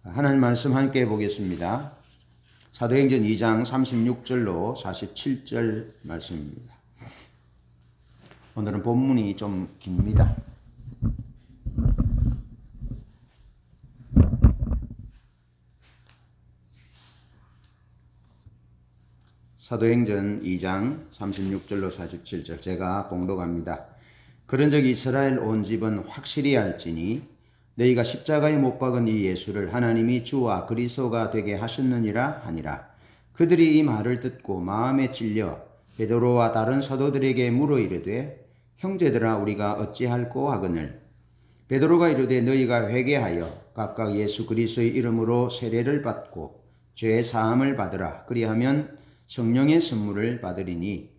하나님 말씀 함께 보겠습니다. 사도행전 2장 36절로 47절 말씀입니다. 오늘은 본문이 좀 깁니다. 사도행전 2장 36절로 47절 제가 봉독합니다. 그런즉 이스라엘 온 집은 확실히 알지니 너희가 십자가에 못 박은 이 예수를 하나님이 주와 그리스도가 되게 하셨느니라 하니라. 그들이 이 말을 듣고 마음에 찔려 베드로와 다른 사도들에게 물어 이르되 형제들아 우리가 어찌할꼬 하거늘. 베드로가 이르되 너희가 회개하여 각각 예수 그리스도의 이름으로 세례를 받고 죄 사함을 받으라. 그리하면 성령의 선물을 받으리니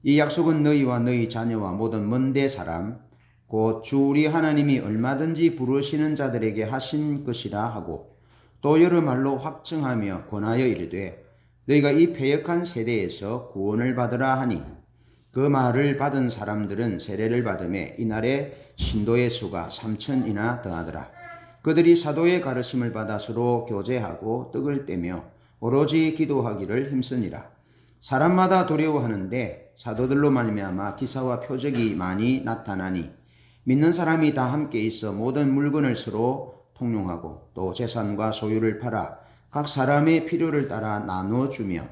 이 약속은 너희와 너희 자녀와 모든 먼데 사람 곧 주 우리 하나님이 얼마든지 부르시는 자들에게 하신 것이라 하고 또 여러 말로 확증하며 권하여 이르되 너희가 이 패역한 세대에서 구원을 받으라 하니 그 말을 받은 사람들은 세례를 받음에 이날에 신도의 수가 3,000이나 더하더라. 그들이 사도의 가르침을 받아 서로 교제하고 떡을 떼며 오로지 기도하기를 힘쓰니라. 사람마다 두려워하는데 사도들로 말미암아 기사와 표적이 많이 나타나니 믿는 사람이 다 함께 있어 모든 물건을 서로 통용하고 또 재산과 소유를 팔아 각 사람의 필요를 따라 나눠주며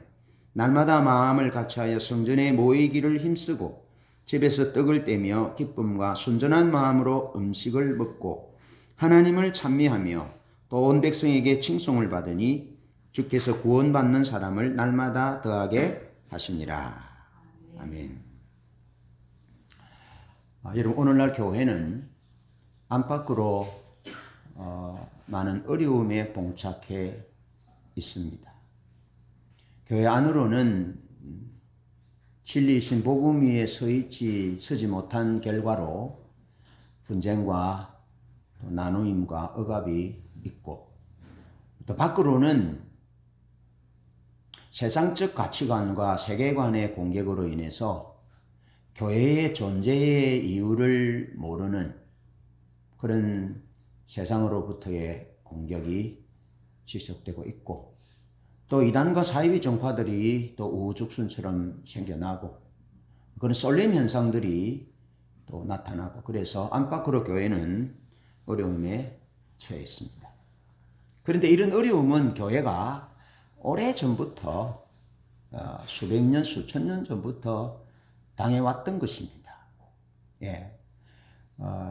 날마다 마음을 같이하여 성전에 모이기를 힘쓰고 집에서 떡을 떼며 기쁨과 순전한 마음으로 음식을 먹고 하나님을 찬미하며 또 온 백성에게 칭송을 받으니 주께서 구원받는 사람을 날마다 더하게 하시니라. 아멘. 여러분 오늘날 교회는 안팎으로 많은 어려움에 봉착해 있습니다. 교회 안으로는 진리이신 복음 위에 서지 못한 결과로 분쟁과 또 나눔과 억압이 있고 또 밖으로는 세상적 가치관과 세계관의 공격으로 인해서 교회의 존재의 이유를 모르는 그런 세상으로부터의 공격이 지속되고 있고 또 이단과 사이비 종파들이 또 우후죽순처럼 생겨나고 그런 쏠림 현상들이 또 나타나고 그래서 안팎으로 교회는 어려움에 처해 있습니다. 그런데 이런 어려움은 교회가 오래전부터 수백 년, 수천 년 전부터 당해왔던 것입니다. 예.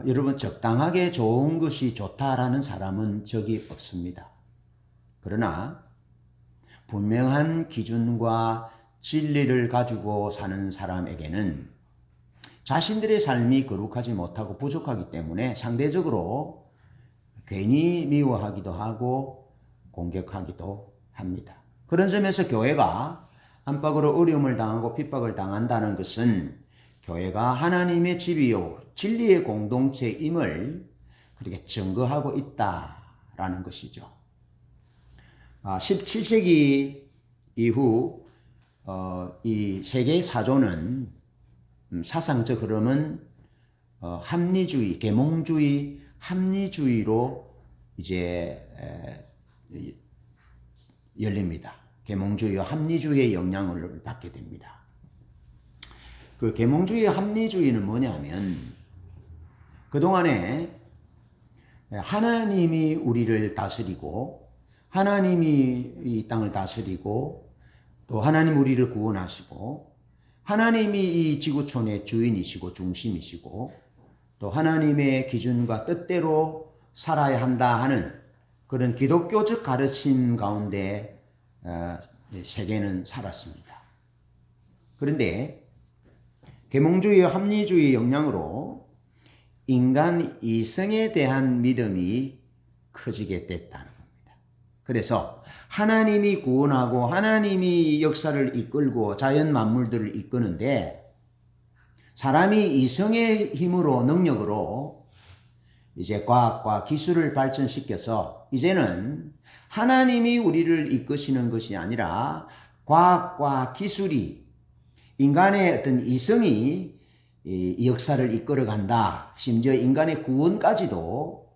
여러분 적당하게 좋은 것이 좋다라는 사람은 적이 없습니다. 그러나 분명한 기준과 진리를 가지고 사는 사람에게는 자신들의 삶이 거룩하지 못하고 부족하기 때문에 상대적으로 괜히 미워하기도 하고 공격하기도 합니다. 그런 점에서 교회가 안팎으로 어려움을 당하고 핍박을 당한다는 것은 교회가 하나님의 집이요 진리의 공동체임을 그렇게 증거하고 있다라는 것이죠. 17세기 이후 이 세계 사조는 사상적 흐름은 합리주의, 계몽주의, 합리주의로 이제 열립니다. 계몽주의와 합리주의의 영향을 받게 됩니다. 그 계몽주의와 합리주의는 뭐냐면 그동안에 하나님이 우리를 다스리고 하나님이 이 땅을 다스리고 또 하나님 우리를 구원하시고 하나님이 이 지구촌의 주인이시고 중심이시고 또 하나님의 기준과 뜻대로 살아야 한다 하는 그런 기독교적 가르침 가운데 세계는 살았습니다. 그런데 계몽주의와 합리주의의 영향으로 인간 이성에 대한 믿음이 커지게 됐다는 겁니다. 그래서 하나님이 구원하고 하나님이 역사를 이끌고 자연 만물들을 이끄는데 사람이 이성의 힘으로 능력으로 이제 과학과 기술을 발전시켜서 이제는 하나님이 우리를 이끄시는 것이 아니라 과학과 기술이 인간의 어떤 이성이 이 역사를 이끌어간다. 심지어 인간의 구원까지도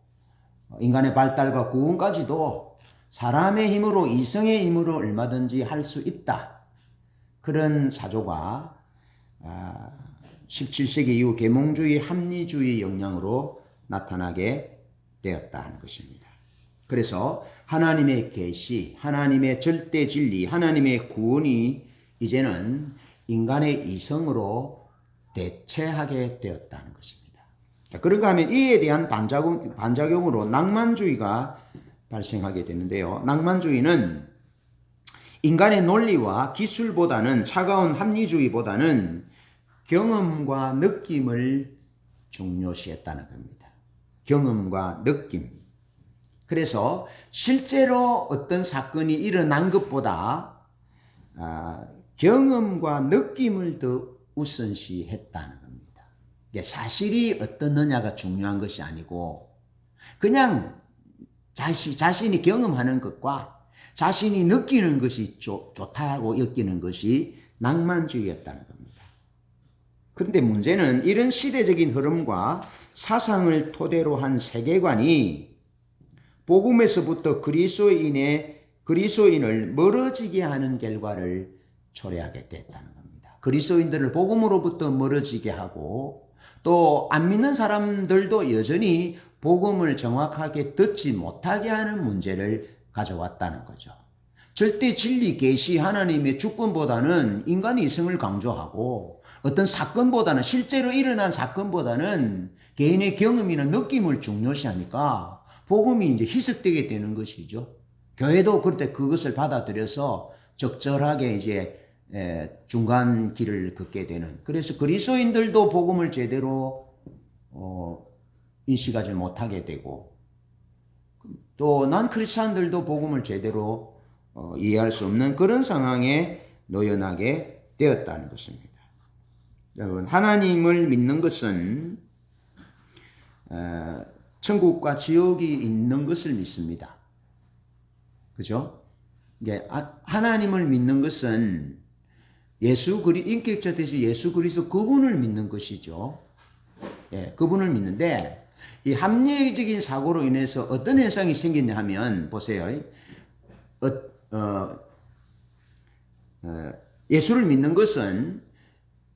인간의 발달과 구원까지도 사람의 힘으로, 이성의 힘으로 얼마든지 할 수 있다. 그런 사조가 17세기 이후 계몽주의, 합리주의 영향으로 나타나게 되었다 하는 것입니다. 그래서 하나님의 계시, 하나님의 절대 진리, 하나님의 구원이 이제는 인간의 이성으로 대체하게 되었다는 것입니다. 그런가 하면 이에 대한 반작용으로 낭만주의가 발생하게 되는데요. 낭만주의는 인간의 논리와 기술보다는, 차가운 합리주의보다는 경험과 느낌을 중요시했다는 겁니다. 경험과 느낌. 그래서 실제로 어떤 사건이 일어난 것보다 경험과 느낌을 더 우선시했다는 겁니다. 사실이 어떻느냐가 중요한 것이 아니고 그냥 자신이 경험하는 것과 자신이 느끼는 것이 좋다고 여기는 것이 낭만주의였다는 겁니다. 그런데 문제는 이런 시대적인 흐름과 사상을 토대로 한 세계관이 복음에서부터 그리스도인을 멀어지게 하는 결과를 초래하게 됐다는 겁니다. 그리스도인들을 복음으로부터 멀어지게 하고 또 안 믿는 사람들도 여전히 복음을 정확하게 듣지 못하게 하는 문제를 가져왔다는 거죠. 절대 진리, 계시, 하나님의 주권보다는 인간의 이성을 강조하고 어떤 사건보다는, 실제로 일어난 사건보다는 개인의 경험이나 느낌을 중요시하니까 복음이 이제 희석되게 되는 것이죠. 교회도 그때 그것을 받아들여서 적절하게 이제 중간 길을 걷게 되는. 그래서 그리스도인들도 복음을 제대로 인식하지 못하게 되고 또 난 크리스찬들도 복음을 제대로 이해할 수 없는 그런 상황에 놓여나게 되었다는 것입니다. 여러분, 하나님을 믿는 것은 천국과 지옥이 있는 것을 믿습니다. 그죠? 하나님을 믿는 것은 인격자 되신 예수 그리스도 그분을 믿는 것이죠. 그분을 믿는데 이 합리적인 사고로 인해서 어떤 현상이 생겼냐 하면 보세요. 예수를 믿는 것은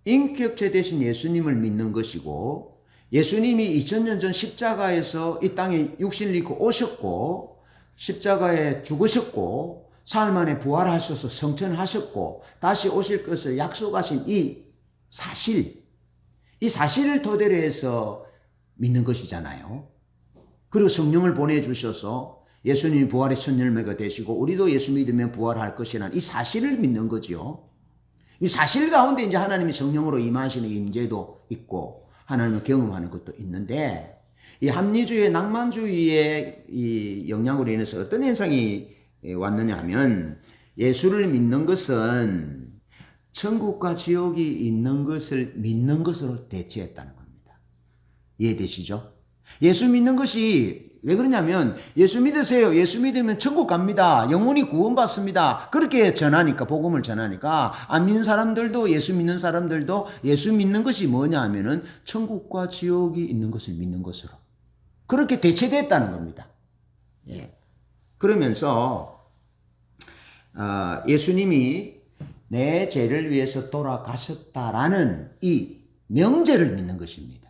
인격체 되신 예수님을 믿는 것이고 예수님이 2000년 전 십자가에서 이 땅에 육신을 입고 오셨고 십자가에 죽으셨고 사흘 만에 부활하셔서 성천하셨고 다시 오실 것을 약속하신 이 사실을 토대로 해서 믿는 것이잖아요. 그리고 성령을 보내주셔서 예수님이 부활의 첫 열매가 되시고 우리도 예수 믿으면 부활할 것이라는 이 사실을 믿는 거죠. 이 사실 가운데 이제 하나님이 성령으로 임하시는 임재도 있고 하나님을 경험하는 것도 있는데 이 합리주의, 낭만주의의 이 영향으로 인해서 어떤 현상이 왔느냐 하면 예수를 믿는 것은 천국과 지옥이 있는 것을 믿는 것으로 대체했다는 겁니다. 이해되시죠? 예수 믿는 것이 왜 그러냐면 예수 믿으세요. 예수 믿으면 천국 갑니다. 영혼이 구원받습니다. 그렇게 전하니까, 복음을 전하니까 안 믿는 사람들도, 예수 믿는 사람들도 예수 믿는 것이 뭐냐 하면은 천국과 지옥이 있는 것을 믿는 것으로 그렇게 대체됐다는 겁니다. 그러면서 예수님이 내 죄를 위해서 돌아가셨다라는 이 명제를 믿는 것입니다.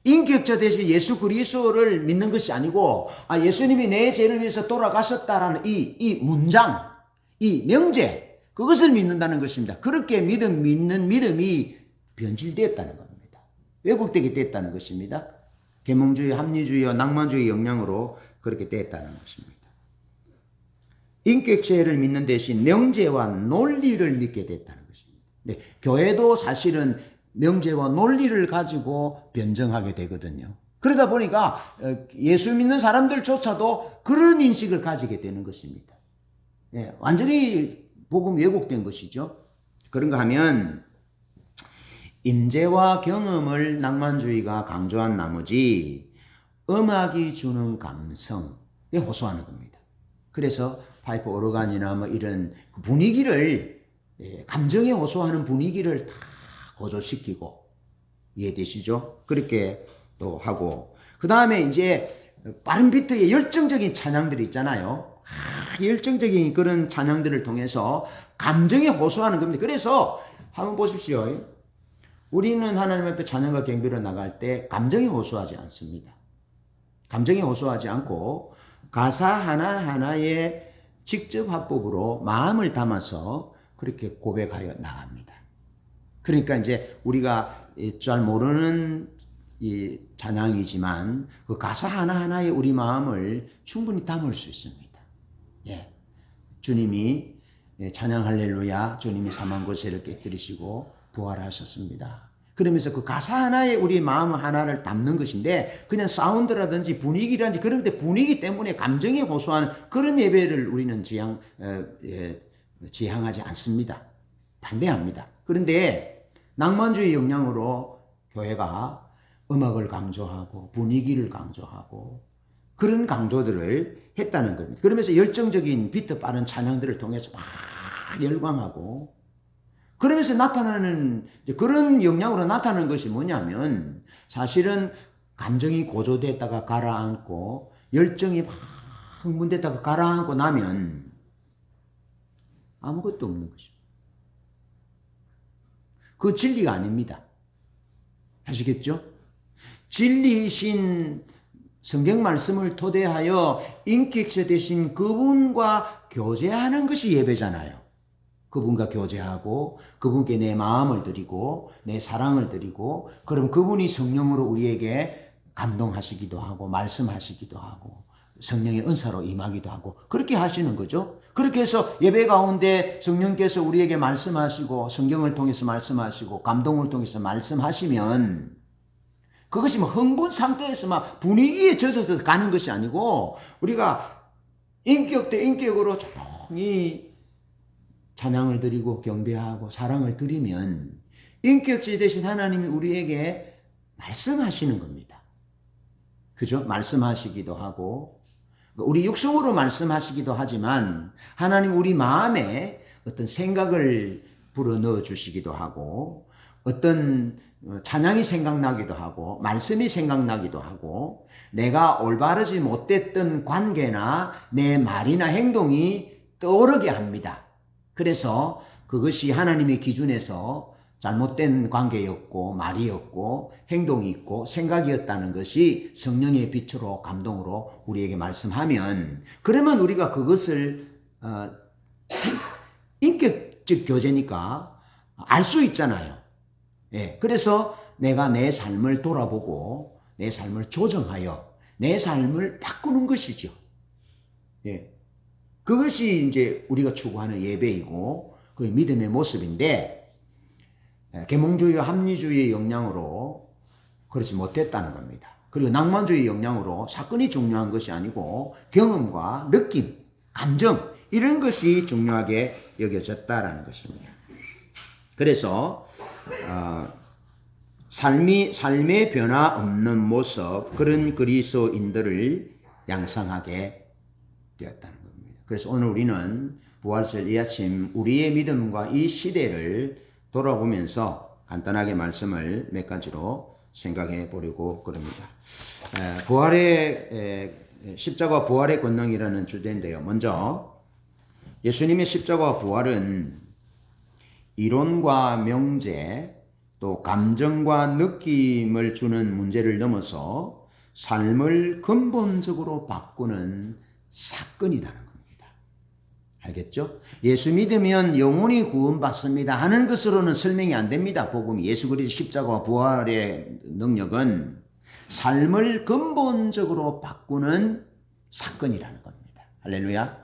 인격자 되신 예수 그리스도를 믿는 것이 아니고 예수님이 내 죄를 위해서 돌아가셨다라는 이 문장, 이 명제, 그것을 믿는다는 것입니다. 그렇게 믿는 믿음이 변질됐다는 겁니다. 왜곡되게 됐다는 것입니다. 계몽주의, 합리주의와 낭만주의 영향으로 그렇게 됐다는 것입니다. 인격체를 믿는 대신 명제와 논리를 믿게 됐다는 것입니다. 교회도 사실은 명제와 논리를 가지고 변정하게 되거든요. 그러다 보니까 예수 믿는 사람들조차도 그런 인식을 가지게 되는 것입니다. 완전히 복음 왜곡된 것이죠. 그런가 하면 임재와 경험을 낭만주의가 강조한 나머지 음악이 주는 감성에 호소하는 겁니다. 그래서 파이프 오르간이나 뭐 이런 분위기를, 감정에 호소하는 분위기를 다 고조시키고, 이해되시죠? 그렇게 또 하고, 그 다음에 이제 빠른 비트의 열정적인 찬양들이 있잖아요. 열정적인 그런 찬양들을 통해서 감정에 호소하는 겁니다. 그래서 한번 보십시오. 우리는 하나님 앞에 찬양과 경배로 나갈 때 감정에 호소하지 않습니다. 감정에 호소하지 않고 가사 하나하나에 직접 합법으로 마음을 담아서 그렇게 고백하여 나갑니다. 그러니까 이제 우리가 잘 모르는 이 찬양이지만 그 가사 하나하나에 우리 마음을 충분히 담을 수 있습니다. 예. 주님이 찬양 할렐루야, 주님이 사망 권세를 깨뜨리시고 부활하셨습니다. 그러면서 그 가사 하나에 우리 마음 하나를 담는 것인데 그냥 사운드라든지 분위기라든지 그런 데 분위기 때문에 감정에 호소하는 그런 예배를 우리는 지향하지 않습니다. 반대합니다. 그런데 낭만주의 영향으로 교회가 음악을 강조하고 분위기를 강조하고 그런 강조들을 했다는 겁니다. 그러면서 열정적인 비트 빠른 찬양들을 통해서 막 열광하고 그러면서 나타나는 그런 영향으로 나타나는 것이 뭐냐면 사실은 감정이 고조됐다가 가라앉고 열정이 막 흥분됐다가 가라앉고 나면 아무것도 없는 것입니다. 그 진리가 아닙니다. 아시겠죠? 진리이신 성경 말씀을 토대하여 인격체 되신 그분과 교제하는 것이 예배잖아요. 그분과 교제하고 그분께 내 마음을 드리고 내 사랑을 드리고 그럼 그분이 성령으로 우리에게 감동하시기도 하고 말씀하시기도 하고 성령의 은사로 임하기도 하고 그렇게 하시는 거죠. 그렇게 해서 예배 가운데 성령께서 우리에게 말씀하시고 성경을 통해서 말씀하시고 감동을 통해서 말씀하시면 그것이 뭐 흥분 상태에서 막 분위기에 젖어서 가는 것이 아니고 우리가 인격 대 인격으로 조용히 찬양을 드리고 경배하고 사랑을 드리면 인격체 되신 하나님이 우리에게 말씀하시는 겁니다. 그죠? 말씀하시기도 하고 우리 육성으로 말씀하시기도 하지만 하나님 우리 마음에 어떤 생각을 불어넣어 주시기도 하고 어떤 찬양이 생각나기도 하고 말씀이 생각나기도 하고 내가 올바르지 못했던 관계나 내 말이나 행동이 떠오르게 합니다. 그래서 그것이 하나님의 기준에서 잘못된 관계였고 말이었고 행동이 있고 생각이었다는 것이 성령의 빛으로 감동으로 우리에게 말씀하면 그러면 우리가 그것을 인격적 교제니까 알 수 있잖아요. 예, 그래서 내가 내 삶을 돌아보고 내 삶을 조정하여 내 삶을 바꾸는 것이죠. 예, 그것이 이제 우리가 추구하는 예배이고 그 믿음의 모습인데 계몽주의와 합리주의의 영향으로 그렇지 못했다는 겁니다. 그리고 낭만주의 영향으로 사건이 중요한 것이 아니고 경험과 느낌, 감정 이런 것이 중요하게 여겨졌다라는 것입니다. 그래서 삶의 변화 없는 모습 그런 그리스도인들을 양성하게 되었다는 겁니다. 그래서 오늘 우리는 부활절 이 아침 우리의 믿음과 이 시대를 돌아보면서 간단하게 말씀을 몇 가지로 생각해 보려고 그럽니다. 십자가 부활의 권능이라는 주제인데요. 먼저 예수님의 십자가 부활은 이론과 명제 또 감정과 느낌을 주는 문제를 넘어서 삶을 근본적으로 바꾸는 사건이라는 겁니다. 알겠죠? 예수 믿으면 영혼이 구원받습니다 하는 것으로는 설명이 안 됩니다. 복음이 예수 그리스도 십자가 부활의 능력은 삶을 근본적으로 바꾸는 사건이라는 겁니다. 할렐루야.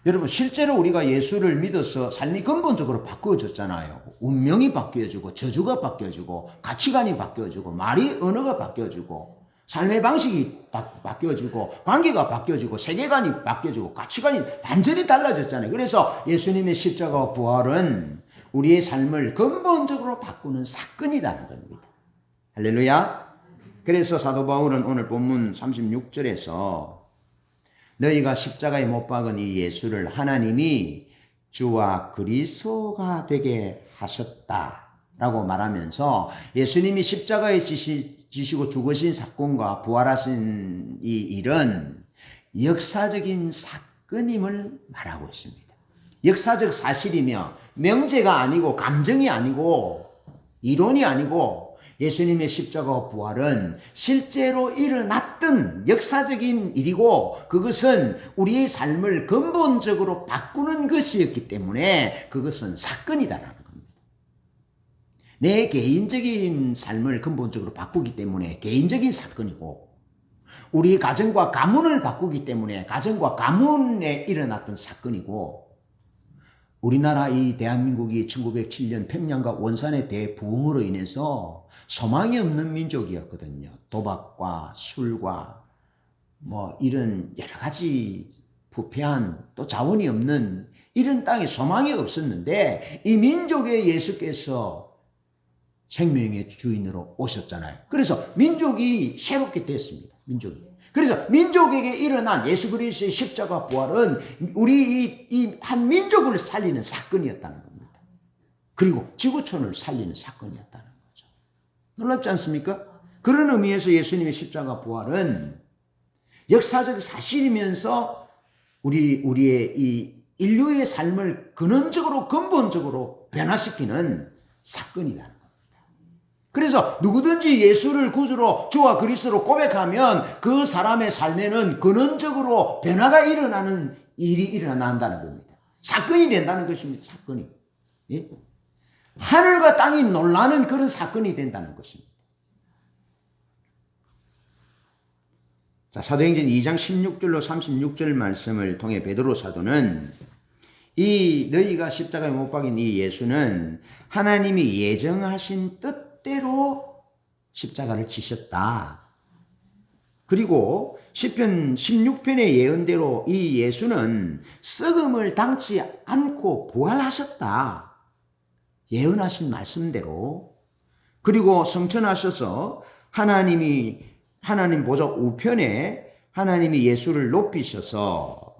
여러분 실제로 우리가 예수를 믿어서 삶이 근본적으로 바뀌어졌잖아요. 운명이 바뀌어지고 저주가 바뀌어지고 가치관이 바뀌어지고 말이 언어가 바뀌어지고 삶의 방식이 바뀌어지고 관계가 바뀌어지고 세계관이 바뀌어지고 가치관이 완전히 달라졌잖아요. 그래서 예수님의 십자가 부활은 우리의 삶을 근본적으로 바꾸는 사건이라는 겁니다. 할렐루야. 그래서 사도 바울은 오늘 본문 36절에서 너희가 십자가에 못 박은 이 예수를 하나님이 주와 그리스도가 되게 하셨다라고 말하면서 예수님이 십자가에 지시고 죽으신 사건과 부활하신 이 일은 역사적인 사건임을 말하고 있습니다. 역사적 사실이며 명제가 아니고 감정이 아니고 이론이 아니고 예수님의 십자가와 부활은 실제로 일어났던 역사적인 일이고 그것은 우리의 삶을 근본적으로 바꾸는 것이었기 때문에 그것은 사건이다라는 겁니다. 내 개인적인 삶을 근본적으로 바꾸기 때문에 개인적인 사건이고 우리 가정과 가문을 바꾸기 때문에 가정과 가문에 일어났던 사건이고 우리나라 이 대한민국이 1907년 평양과 원산의 대부흥으로 인해서 소망이 없는 민족이었거든요. 도박과 술과 뭐 이런 여러 가지 부패한 또 자원이 없는 이런 땅에 소망이 없었는데 이 민족에 예수께서 생명의 주인으로 오셨잖아요. 그래서 민족이 새롭게 됐습니다. 민족이. 그래서 민족에게 일어난 예수 그리스도의 십자가 부활은 우리 이 한 민족을 살리는 사건이었다는 겁니다. 그리고 지구촌을 살리는 사건이었다는 거죠. 놀랍지 않습니까? 그런 의미에서 예수님의 십자가 부활은 역사적 사실이면서 우리의 이 인류의 삶을 근원적으로 근본적으로 변화시키는 사건이다. 그래서 누구든지 예수를 구주로 주와 그리스도로 고백하면 그 사람의 삶에는 근원적으로 변화가 일어나는 일이 일어난다는 겁니다. 사건이 된다는 것입니다. 사건이. 예? 하늘과 땅이 놀라는 그런 사건이 된다는 것입니다. 자, 사도행전 2장 16절로 36절 말씀을 통해 베드로 사도는 이 너희가 십자가에 못 박인 이 예수는 하나님이 예정하신 뜻대로 십자가를 지셨다. 그리고 시편 16편의 예언대로 이 예수는 썩음을 당치 않고 부활하셨다. 예언하신 말씀대로. 그리고 성천하셔서 하나님 보좌 우편에 하나님이 예수를 높이셔서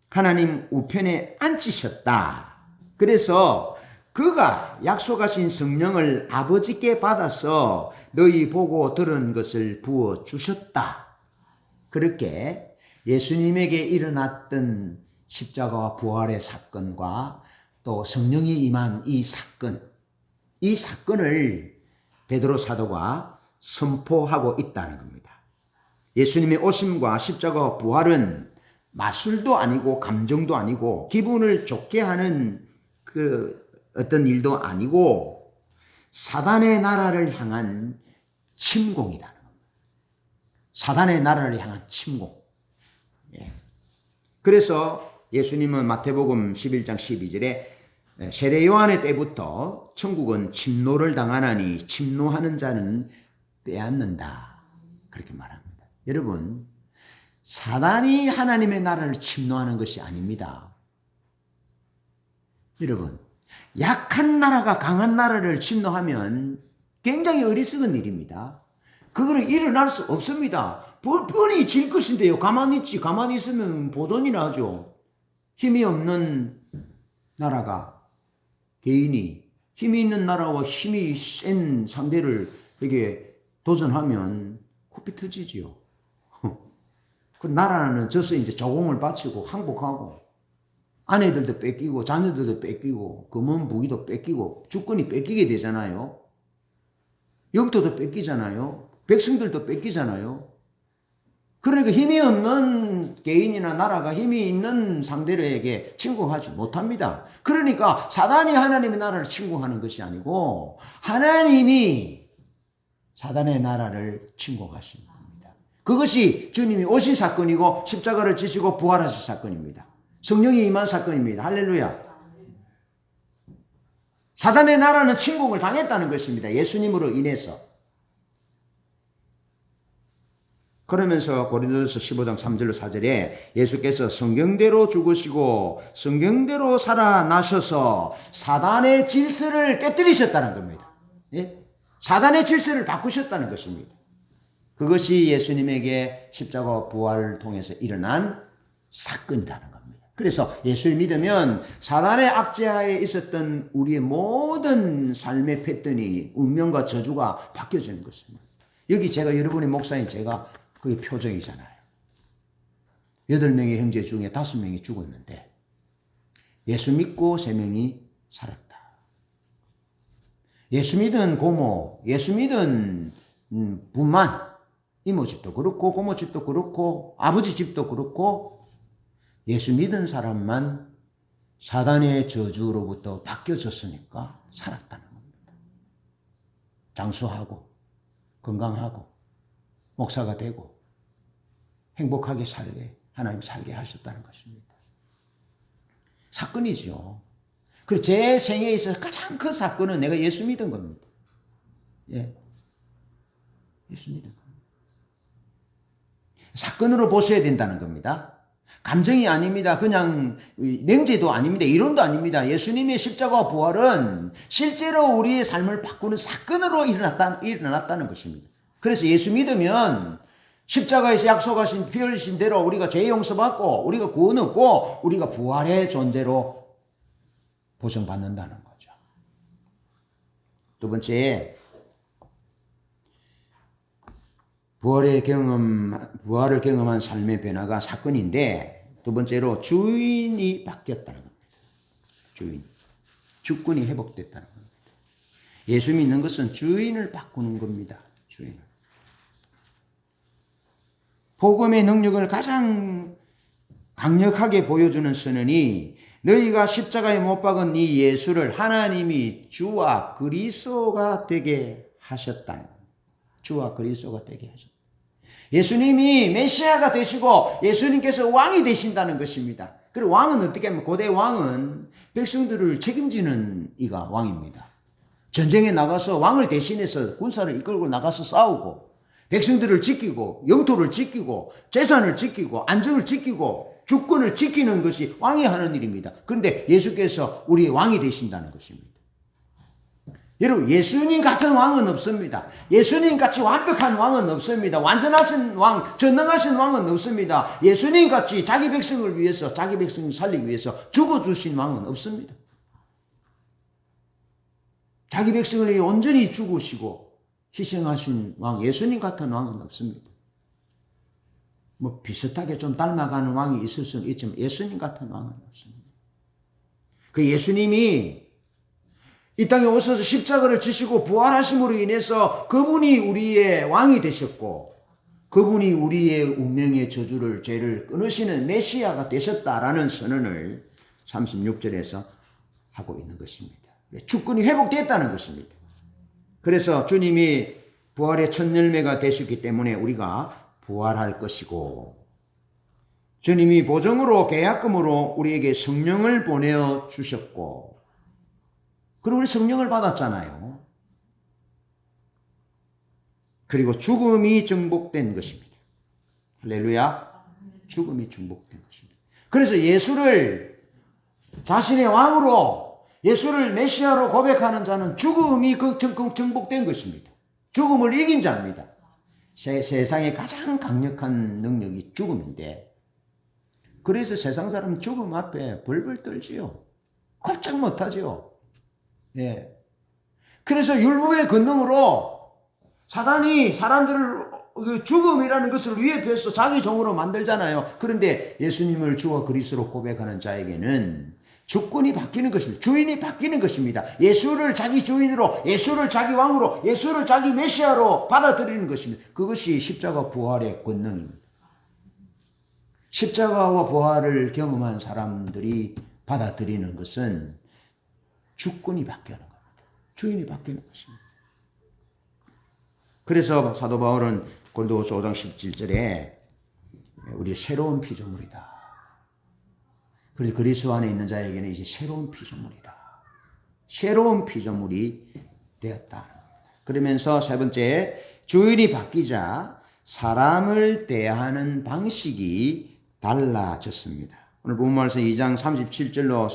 하나님 우편에 앉히셨다. 그래서 그가 약속하신 성령을 아버지께 받아서 너희 보고 들은 것을 부어주셨다. 그렇게 예수님에게 일어났던 십자가와 부활의 사건과 또 성령이 임한 이 사건을 베드로 사도가 선포하고 있다는 겁니다. 예수님의 오심과 십자가와 부활은 마술도 아니고 감정도 아니고 기분을 좋게 하는 그 어떤 일도 아니고 사단의 나라를 향한 침공이라는 겁니다. 사단의 나라를 향한 침공. 예. 그래서 예수님은 마태복음 11장 12절에 세례 요한의 때부터 천국은 침노를 당하나니 침노하는 자는 빼앗는다. 그렇게 말합니다. 여러분, 사단이 하나님의 나라를 침노하는 것이 아닙니다. 여러분, 약한 나라가 강한 나라를 침노하면 굉장히 어리석은 일입니다. 그거는 일어날 수 없습니다. 뻔히 질 것인데요. 가만히 있으면 보존이나 하죠. 힘이 없는 나라가 개인이 힘이 있는 나라와 힘이 센 상대를 이렇게 도전하면 코피 터지지요. 그 나라는 져서 이제 조공을 바치고 항복하고 아내들도 뺏기고 자녀들도 뺏기고 금은 부귀도 뺏기고 주권이 뺏기게 되잖아요. 영토도 뺏기잖아요. 백성들도 뺏기잖아요. 그러니까 힘이 없는 개인이나 나라가 힘이 있는 상대에게 침공하지 못합니다. 그러니까 사단이 하나님의 나라를 침공하는 것이 아니고 하나님이 사단의 나라를 침공하신 겁니다. 그것이 주님이 오신 사건이고 십자가를 지시고 부활하신 사건입니다. 성령이 임한 사건입니다. 할렐루야. 사단의 나라는 침공을 당했다는 것입니다. 예수님으로 인해서. 그러면서 고린도전서 15장 3절로 4절에 예수께서 성경대로 죽으시고 성경대로 살아나셔서 사단의 질서를 깨뜨리셨다는 겁니다. 예? 사단의 질서를 바꾸셨다는 것입니다. 그것이 예수님에게 십자가 부활을 통해서 일어난 사건이라는 겁니다. 그래서 예수를 믿으면 사단의 압제하에 있었던 우리의 모든 삶의 패턴이 운명과 저주가 바뀌어지는 것입니다. 여기 제가 여러분의 목사인 제가 그게 표정이잖아요. 8명의 형제 중에 5명이 죽었는데 예수 믿고 3명이 살았다. 예수 믿은 고모, 예수 믿은 부만, 이모 집도 그렇고 고모 집도 그렇고 아버지 집도 그렇고 예수 믿은 사람만 사단의 저주로부터 바뀌어졌으니까 살았다는 겁니다. 장수하고 건강하고 목사가 되고 행복하게 살게 하나님 살게 하셨다는 것입니다. 사건이죠. 그리고 제 생애에 있어서 가장 큰 사건은 내가 예수 믿은 겁니다. 예, 예수 믿은 겁니다. 사건으로 보셔야 된다는 겁니다. 감정이 아닙니다. 그냥 맹제도 아닙니다. 이론도 아닙니다. 예수님의 십자가와 부활은 실제로 우리의 삶을 바꾸는 사건으로 일어났다는 것입니다. 그래서 예수 믿으면 십자가에서 약속하신 피 흘리신 대로 우리가 죄 용서받고 우리가 구원 얻고 우리가 부활의 존재로 보정받는다는 거죠. 두 번째, 부활을 경험한 삶의 변화가 사건인데, 두 번째로 주인이 바뀌었다는 겁니다. 주권이 회복됐다는 겁니다. 예수 믿는 것은 주인을 바꾸는 겁니다. 주인을. 복음의 능력을 가장 강력하게 보여주는 선언이 너희가 십자가에 못 박은 이 예수를 하나님이 주와 그리스도가 되게 하셨다. 주와 그리스도가 되게 하셨다. 예수님이 메시아가 되시고 예수님께서 왕이 되신다는 것입니다. 그리고 왕은 어떻게 하면 고대 왕은 백성들을 책임지는 이가 왕입니다. 전쟁에 나가서 왕을 대신해서 군사를 이끌고 나가서 싸우고 백성들을 지키고 영토를 지키고 재산을 지키고 안정을 지키고 주권을 지키는 것이 왕이 하는 일입니다. 그런데 예수께서 우리의 왕이 되신다는 것입니다. 여러분, 예수님 같은 왕은 없습니다. 예수님 같이 완벽한 왕은 없습니다. 완전하신 왕, 전능하신 왕은 없습니다. 예수님 같이 자기 백성을 위해서, 자기 백성을 살리기 위해서 죽어주신 왕은 없습니다. 자기 백성을 온전히 죽으시고 희생하신 왕, 예수님 같은 왕은 없습니다. 뭐 비슷하게 좀 닮아가는 왕이 있을 수는 있지만 예수님 같은 왕은 없습니다. 그 예수님이 이 땅에 오셔서 십자가를 지시고 부활하심으로 인해서 그분이 우리의 왕이 되셨고 그분이 우리의 운명의 저주를 죄를 끊으시는 메시아가 되셨다라는 선언을 36절에서 하고 있는 것입니다. 주권이 회복됐다는 것입니다. 그래서 주님이 부활의 첫 열매가 되셨기 때문에 우리가 부활할 것이고 주님이 보증으로 계약금으로 우리에게 성령을 보내어 주셨고 그리고 우리 성령을 받았잖아요. 그리고 죽음이 정복된 것입니다. 할렐루야. 죽음이 정복된 것입니다. 그래서 예수를 자신의 왕으로 예수를 메시아로 고백하는 자는 죽음이 정복된 것입니다. 죽음을 이긴 자입니다. 세상의 가장 강력한 능력이 죽음인데 그래서 세상 사람은 죽음 앞에 벌벌 떨지요. 꼼짝 못하지요. 예. 그래서 율법의 권능으로 사단이 사람들을 죽음이라는 것을 위협해서 자기 종으로 만들잖아요. 그런데 예수님을 주와 그리스도로 고백하는 자에게는 주권이 바뀌는 것입니다. 주인이 바뀌는 것입니다. 예수를 자기 주인으로, 예수를 자기 왕으로, 예수를 자기 메시아로 받아들이는 것입니다. 그것이 십자가 부활의 권능입니다. 십자가와 부활을 경험한 사람들이 받아들이는 것은 주권이 바뀌는 겁니다. 주인이 바뀌는 것입니다. 그래서 사도 바울은 고린도후서 5장 17절에 우리 새로운 피조물이다. 그리고 그리스도 안에 있는 자에게는 이제 새로운 피조물이다. 새로운 피조물이 되었다. 그러면서 세 번째, 주인이 바뀌자 사람을 대하는 방식이 달라졌습니다. 오늘 본문 말씀 2장 37절로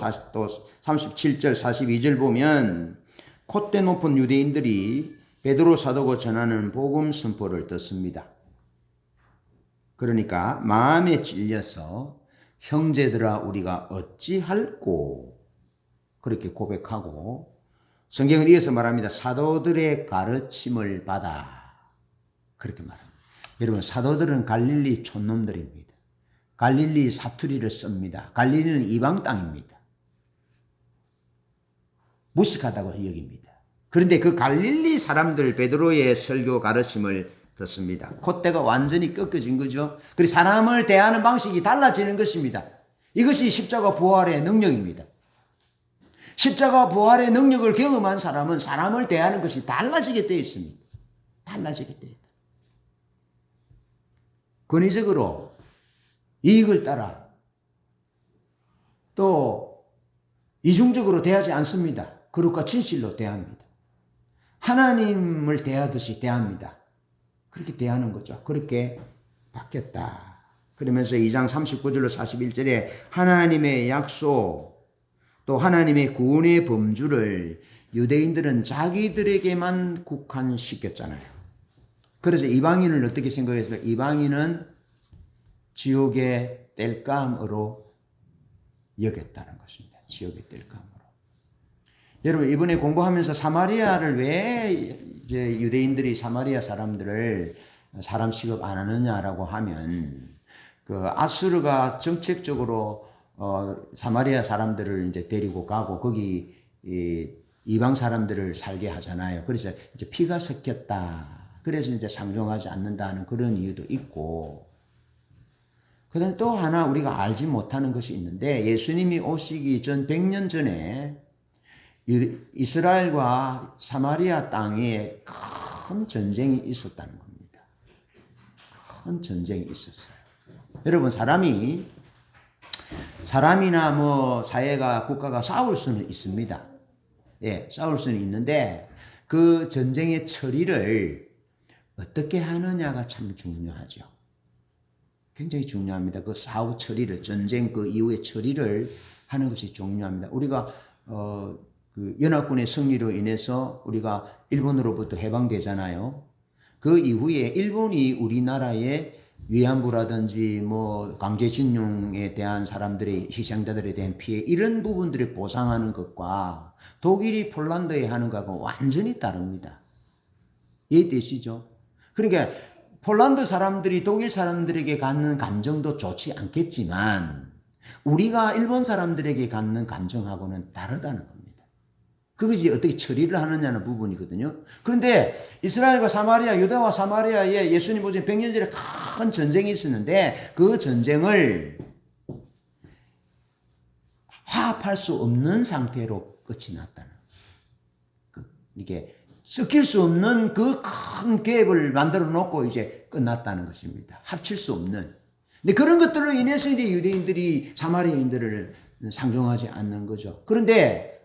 37절 42절 보면 콧대 높은 유대인들이 베드로 사도가 전하는 복음 선포를 듣습니다. 그러니까 마음에 찔려서 형제들아 우리가 어찌할꼬 그렇게 고백하고 성경을 이어서 말합니다. 사도들의 가르침을 받아 그렇게 말합니다. 여러분, 사도들은 갈릴리 촌놈들입니다. 갈릴리 사투리를 씁니다. 갈릴리는 이방 땅입니다. 무식하다고 여깁니다. 그런데 그 갈릴리 사람들 베드로의 설교 가르침을 듣습니다. 콧대가 완전히 꺾여진 거죠. 그리고 사람을 대하는 방식이 달라지는 것입니다. 이것이 십자가 부활의 능력입니다. 십자가 부활의 능력을 경험한 사람은 사람을 대하는 것이 달라지게 되어 있습니다. 달라지게 되어 있다. 권위적으로 이익을 따라 또 이중적으로 대하지 않습니다. 거룩과 진실로 대합니다. 하나님을 대하듯이 대합니다. 그렇게 대하는 거죠. 그렇게 바뀌었다. 그러면서 2장 39절로 41절에 하나님의 약속 또 하나님의 구원의 범주를 유대인들은 자기들에게만 국한시켰잖아요. 그래서 이방인을 어떻게 생각했어요? 이방인은 지옥의 땔감으로 여겼다는 것입니다. 지옥의 땔감으로. 여러분, 이번에 공부하면서 사마리아를 왜 이제 유대인들이 사마리아 사람들을 사람 취급 안 하느냐라고 하면 그 아수르가 정책적으로 사마리아 사람들을 이제 데리고 가고 거기 이방 사람들을 살게 하잖아요. 그래서 이제 피가 섞였다. 그래서 이제 상종하지 않는다는 그런 이유도 있고, 그다음에 또 하나 우리가 알지 못하는 것이 있는데 예수님이 오시기 전 100년 전에 이스라엘과 사마리아 땅에 큰 전쟁이 있었다는 겁니다. 큰 전쟁이 있었어요. 여러분, 사람이나 뭐 사회가 국가가 싸울 수는 있습니다. 예, 싸울 수는 있는데 그 전쟁의 처리를 어떻게 하느냐가 참 중요하죠. 굉장히 중요합니다. 그 사후 처리를, 전쟁 그 이후의 처리를 하는 것이 중요합니다. 우리가 그 연합군의 승리로 인해서 우리가 일본으로부터 해방되잖아요. 그 이후에 일본이 우리나라의 위안부라든지 뭐 강제징용에 대한 사람들의 희생자들에 대한 피해 이런 부분들을 보상하는 것과 독일이 폴란드에 하는 것하고 완전히 다릅니다. 이해되시죠? 그러니까 폴란드 사람들이 독일 사람들에게 갖는 감정도 좋지 않겠지만 우리가 일본 사람들에게 갖는 감정하고는 다르다는 겁니다. 그것이 어떻게 처리를 하느냐는 부분이거든요. 그런데 이스라엘과 사마리아, 유다와 사마리아에 예수님 오신 100년 전에 큰 전쟁이 있었는데 그 전쟁을 화합할 수 없는 상태로 끝이 났다는 이게 섞일 수 없는 그 큰 갭을 만들어 놓고 이제 끝났다는 것입니다. 합칠 수 없는. 근데 그런 것들로 인해서 이제 유대인들이 사마리아인들을 상종하지 않는 거죠. 그런데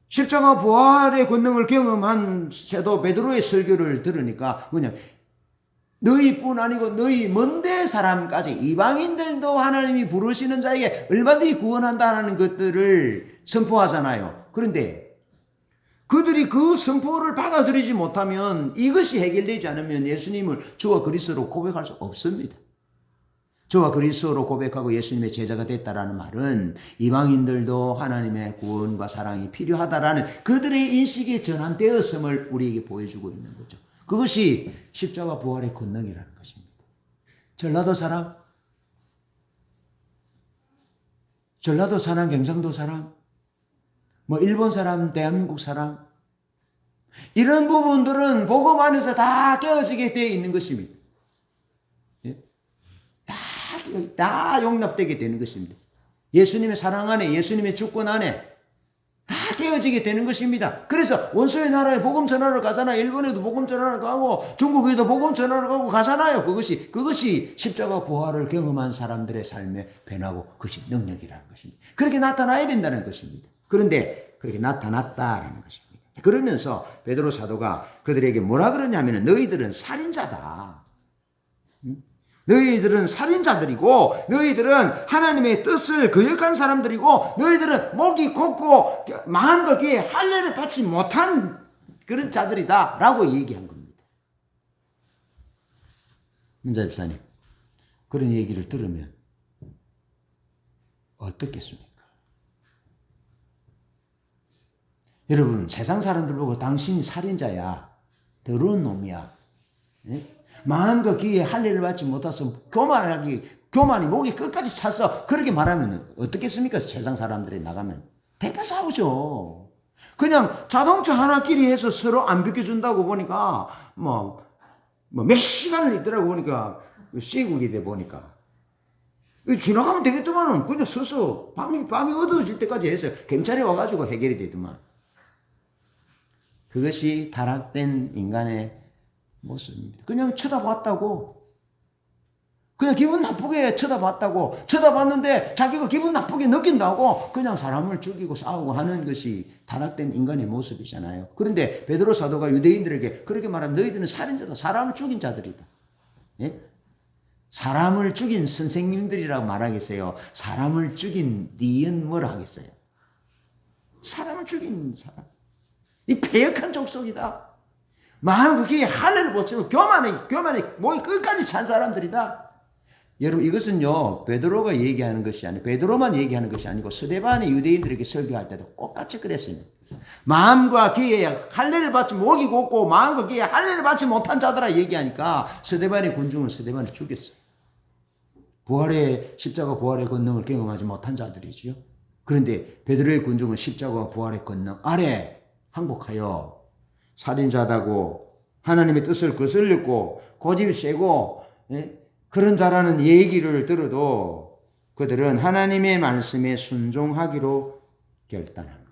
십자가 부활의 권능을 경험한 사도 베드로의 설교를 들으니까 뭐냐, 너희뿐 아니고 너희 먼데 사람까지 이방인들도 하나님이 부르시는 자에게 얼마든지 구원한다는 것들을 선포하잖아요. 그런데 그들이 그 선포를 받아들이지 못하면, 이것이 해결되지 않으면 예수님을 주와 그리스도로 고백할 수 없습니다. 주와 그리스도로 고백하고 예수님의 제자가 됐다라는 말은 이방인들도 하나님의 구원과 사랑이 필요하다라는 그들의 인식이 전환되었음을 우리에게 보여주고 있는 거죠. 그것이 십자가 부활의 권능이라는 것입니다. 전라도 사람, 경상도 사람, 뭐 일본 사람, 대한민국 사람, 이런 부분들은 복음 안에서 다 깨어지게 되어 있는 것입니다. 다 용납되게 되는 것입니다. 예수님의 사랑 안에, 예수님의 주권 안에 다 깨어지게 되는 것입니다. 그래서 원수의 나라에 복음 전하러 가잖아요. 일본에도 복음 전하러 가고 중국에도 복음 전하러 가고 가잖아요. 그것이 십자가 부활을 경험한 사람들의 삶에 변하고 그것이 능력이라는 것입니다. 그렇게 나타나야 된다는 것입니다. 그런데 그렇게 나타났다라는 것입니다. 그러면서 베드로 사도가 그들에게 뭐라 그러냐면 너희들은 살인자다. 너희들은 살인자들이고 너희들은 하나님의 뜻을 거역한 사람들이고 너희들은 목이 곧고 망한 거기에 할례를 받지 못한 그런 자들이다 라고 얘기한 겁니다. 민자 집사님, 그런 얘기를 들으면 어떻겠습니까? 여러분, 세상 사람들 보고 당신이 살인자야, 더러운 놈이야, 예? 마음과 귀에 할례를 받지 못해서 교만이 목이 끝까지 차서 그렇게 말하면 어떻겠습니까? 세상 사람들이 나가면 대파 싸우죠. 그냥 자동차 하나끼리 해서 서로 안 비켜준다고 보니까 몇 시간을 있더라고 보니까 시국이 돼 보니까 지나가면 되겠더만은 그냥 서서 밤이 어두워질 때까지 해서 경찰이 와가지고 해결이 되더만. 그것이 타락된 인간의 모습입니다. 그냥 쳐다봤다고. 그냥 기분 나쁘게 쳐다봤는데 자기가 기분 나쁘게 느낀다고 그냥 사람을 죽이고 싸우고 하는 것이 타락된 인간의 모습이잖아요. 그런데 베드로 사도가 유대인들에게 그렇게 말하면 너희들은 살인자다. 사람을 죽인 자들이다. 예? 사람을 죽인 선생님들이라고 말하겠어요? 사람을 죽인 니은 뭐라 하겠어요? 사람을 죽인 사람. 이 패역한 족속이다. 마음 그게 하늘을 보치고 교만에 목이 끝까지 찬 사람들이다. 여러분 이것은요 베드로가 얘기하는 것이 아니고 베드로만 얘기하는 것이 아니고 스데반의 유대인들에게 설교할 때도 똑같이 그랬습니다. 마음과 귀에 할례를 받지 목이 곱고 마음과 귀에 할례를 받지 못한 자들아 얘기하니까 스데반의 군중은 스데반을 죽였어요. 십자가 부활의 권능을 경험하지 못한 자들이지요. 그런데 베드로의 군중은 십자가와 부활의 권능 아래 항복하여 살인자다고 하나님의 뜻을 거슬렸고 고집이 세고 그런 자라는 얘기를 들어도 그들은 하나님의 말씀에 순종하기로 결단합니다.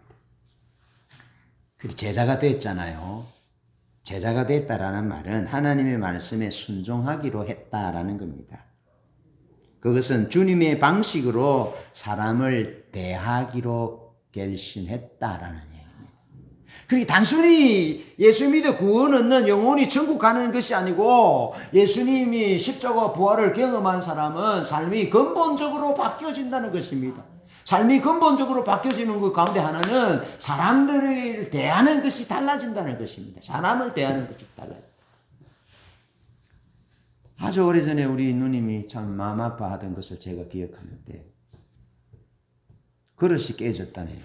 제자가 됐잖아요. 제자가 됐다라는 말은 하나님의 말씀에 순종하기로 했다라는 겁니다. 그것은 주님의 방식으로 사람을 대하기로 결심했다라는 얘기입니다. 그러니까 단순히 예수 믿어 구원 얻는 영혼이 천국 가는 것이 아니고 예수님이 십자가 부활을 경험한 사람은 삶이 근본적으로 바뀌어진다는 것입니다. 삶이 근본적으로 바뀌어지는 그 가운데 하나는 사람들을 대하는 것이 달라진다는 것입니다. 사람을 대하는 것이 달라진다. 아주 오래전에 우리 누님이 참 마음 아파하던 것을 제가 기억하는데 그릇이 깨졌다네요.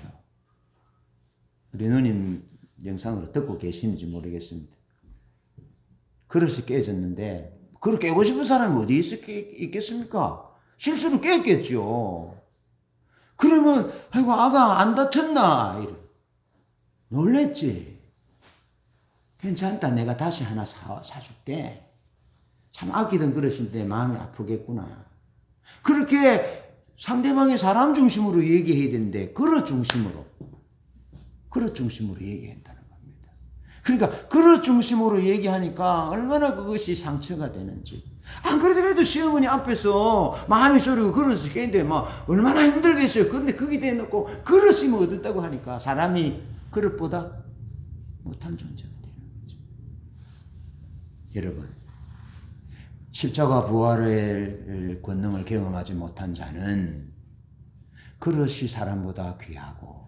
우리 누님 영상으로 듣고 계시는지 모르겠습니다. 그릇이 깨졌는데 그릇 깨고 싶은 사람이 어디 있겠습니까? 실수로 깼겠죠. 그러면 아이고 아가 안 다쳤나? 이래. 놀랬지. 괜찮다. 내가 다시 하나 사줄게. 참 아끼던 그릇인데 마음이 아프겠구나. 그렇게 상대방의 사람 중심으로 얘기해야 되는데 그릇 중심으로 얘기한다는 겁니다. 그러니까 그릇 중심으로 얘기하니까 얼마나 그것이 상처가 되는지. 안 그래도 시어머니 앞에서 마음이 저리고 그릇을 깨는데 막 얼마나 힘들겠어요. 그런데 그게 대놓고 그릇이 뭐 어떻다고 하니까 사람이 그릇보다 못한 존재가 되는 거죠. 여러분 십자가 부활의 권능을 경험하지 못한 자는 그릇이 사람보다 귀하고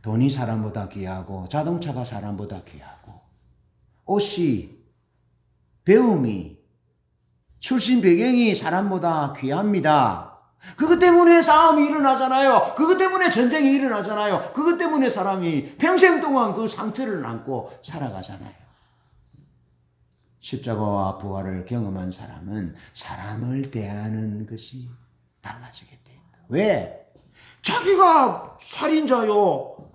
돈이 사람보다 귀하고 자동차가 사람보다 귀하고 옷이 배움이 출신 배경이 사람보다 귀합니다. 그것 때문에 싸움이 일어나잖아요. 그것 때문에 전쟁이 일어나잖아요. 그것 때문에 사람이 평생 동안 그 상처를 안고 살아가잖아요. 십자가와 부활을 경험한 사람은 사람을 대하는 것이 달라지게 된다. 왜? 자기가 살인자요.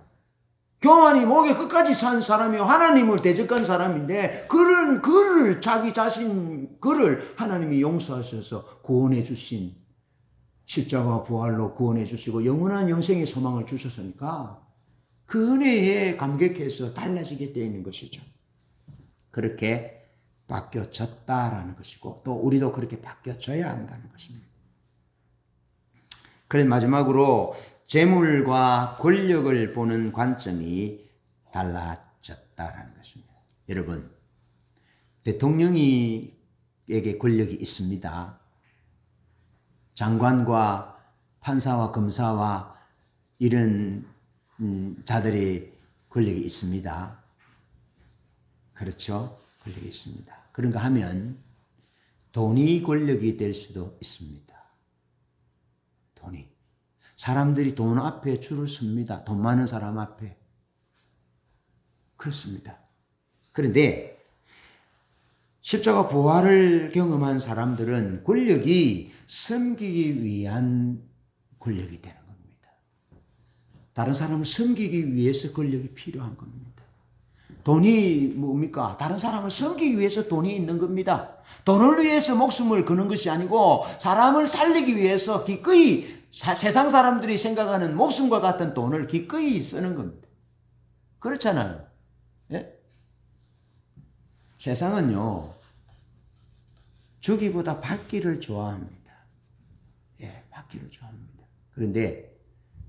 교만이 목에 끝까지 산 사람이요. 하나님을 대적한 사람인데 자기 자신 그를 하나님이 용서하셔서 구원해 주신 십자가 부활로 구원해 주시고 영원한 영생의 소망을 주셨으니까 그 은혜에 감격해서 달라지게 되어 있는 것이죠. 그렇게 바뀌어졌다라는 것이고 또 우리도 그렇게 바뀌어져야 한다는 것입니다. 그래서 마지막으로 재물과 권력을 보는 관점이 달라졌다라는 것입니다. 여러분 대통령에게 권력이 있습니다. 장관과 판사와 검사와 이런 자들이 권력이 있습니다. 그렇죠? 권력이 있습니다. 그런가 하면 돈이 권력이 될 수도 있습니다. 돈이. 사람들이 돈 앞에 줄을 섭니다. 돈 많은 사람 앞에. 그렇습니다. 그런데 십자가 부활을 경험한 사람들은 권력이 섬기기 위한 권력이 되는 겁니다. 다른 사람을 섬기기 위해서 권력이 필요한 겁니다. 돈이 뭡니까? 다른 사람을 섬기기 위해서 돈이 있는 겁니다. 돈을 위해서 목숨을 거는 것이 아니고 사람을 살리기 위해서 기꺼이 세상 사람들이 생각하는 목숨과 같은 돈을 기꺼이 쓰는 겁니다. 그렇잖아요. 예? 세상은요, 주기보다 받기를 좋아합니다. 예, 받기를 좋아합니다. 그런데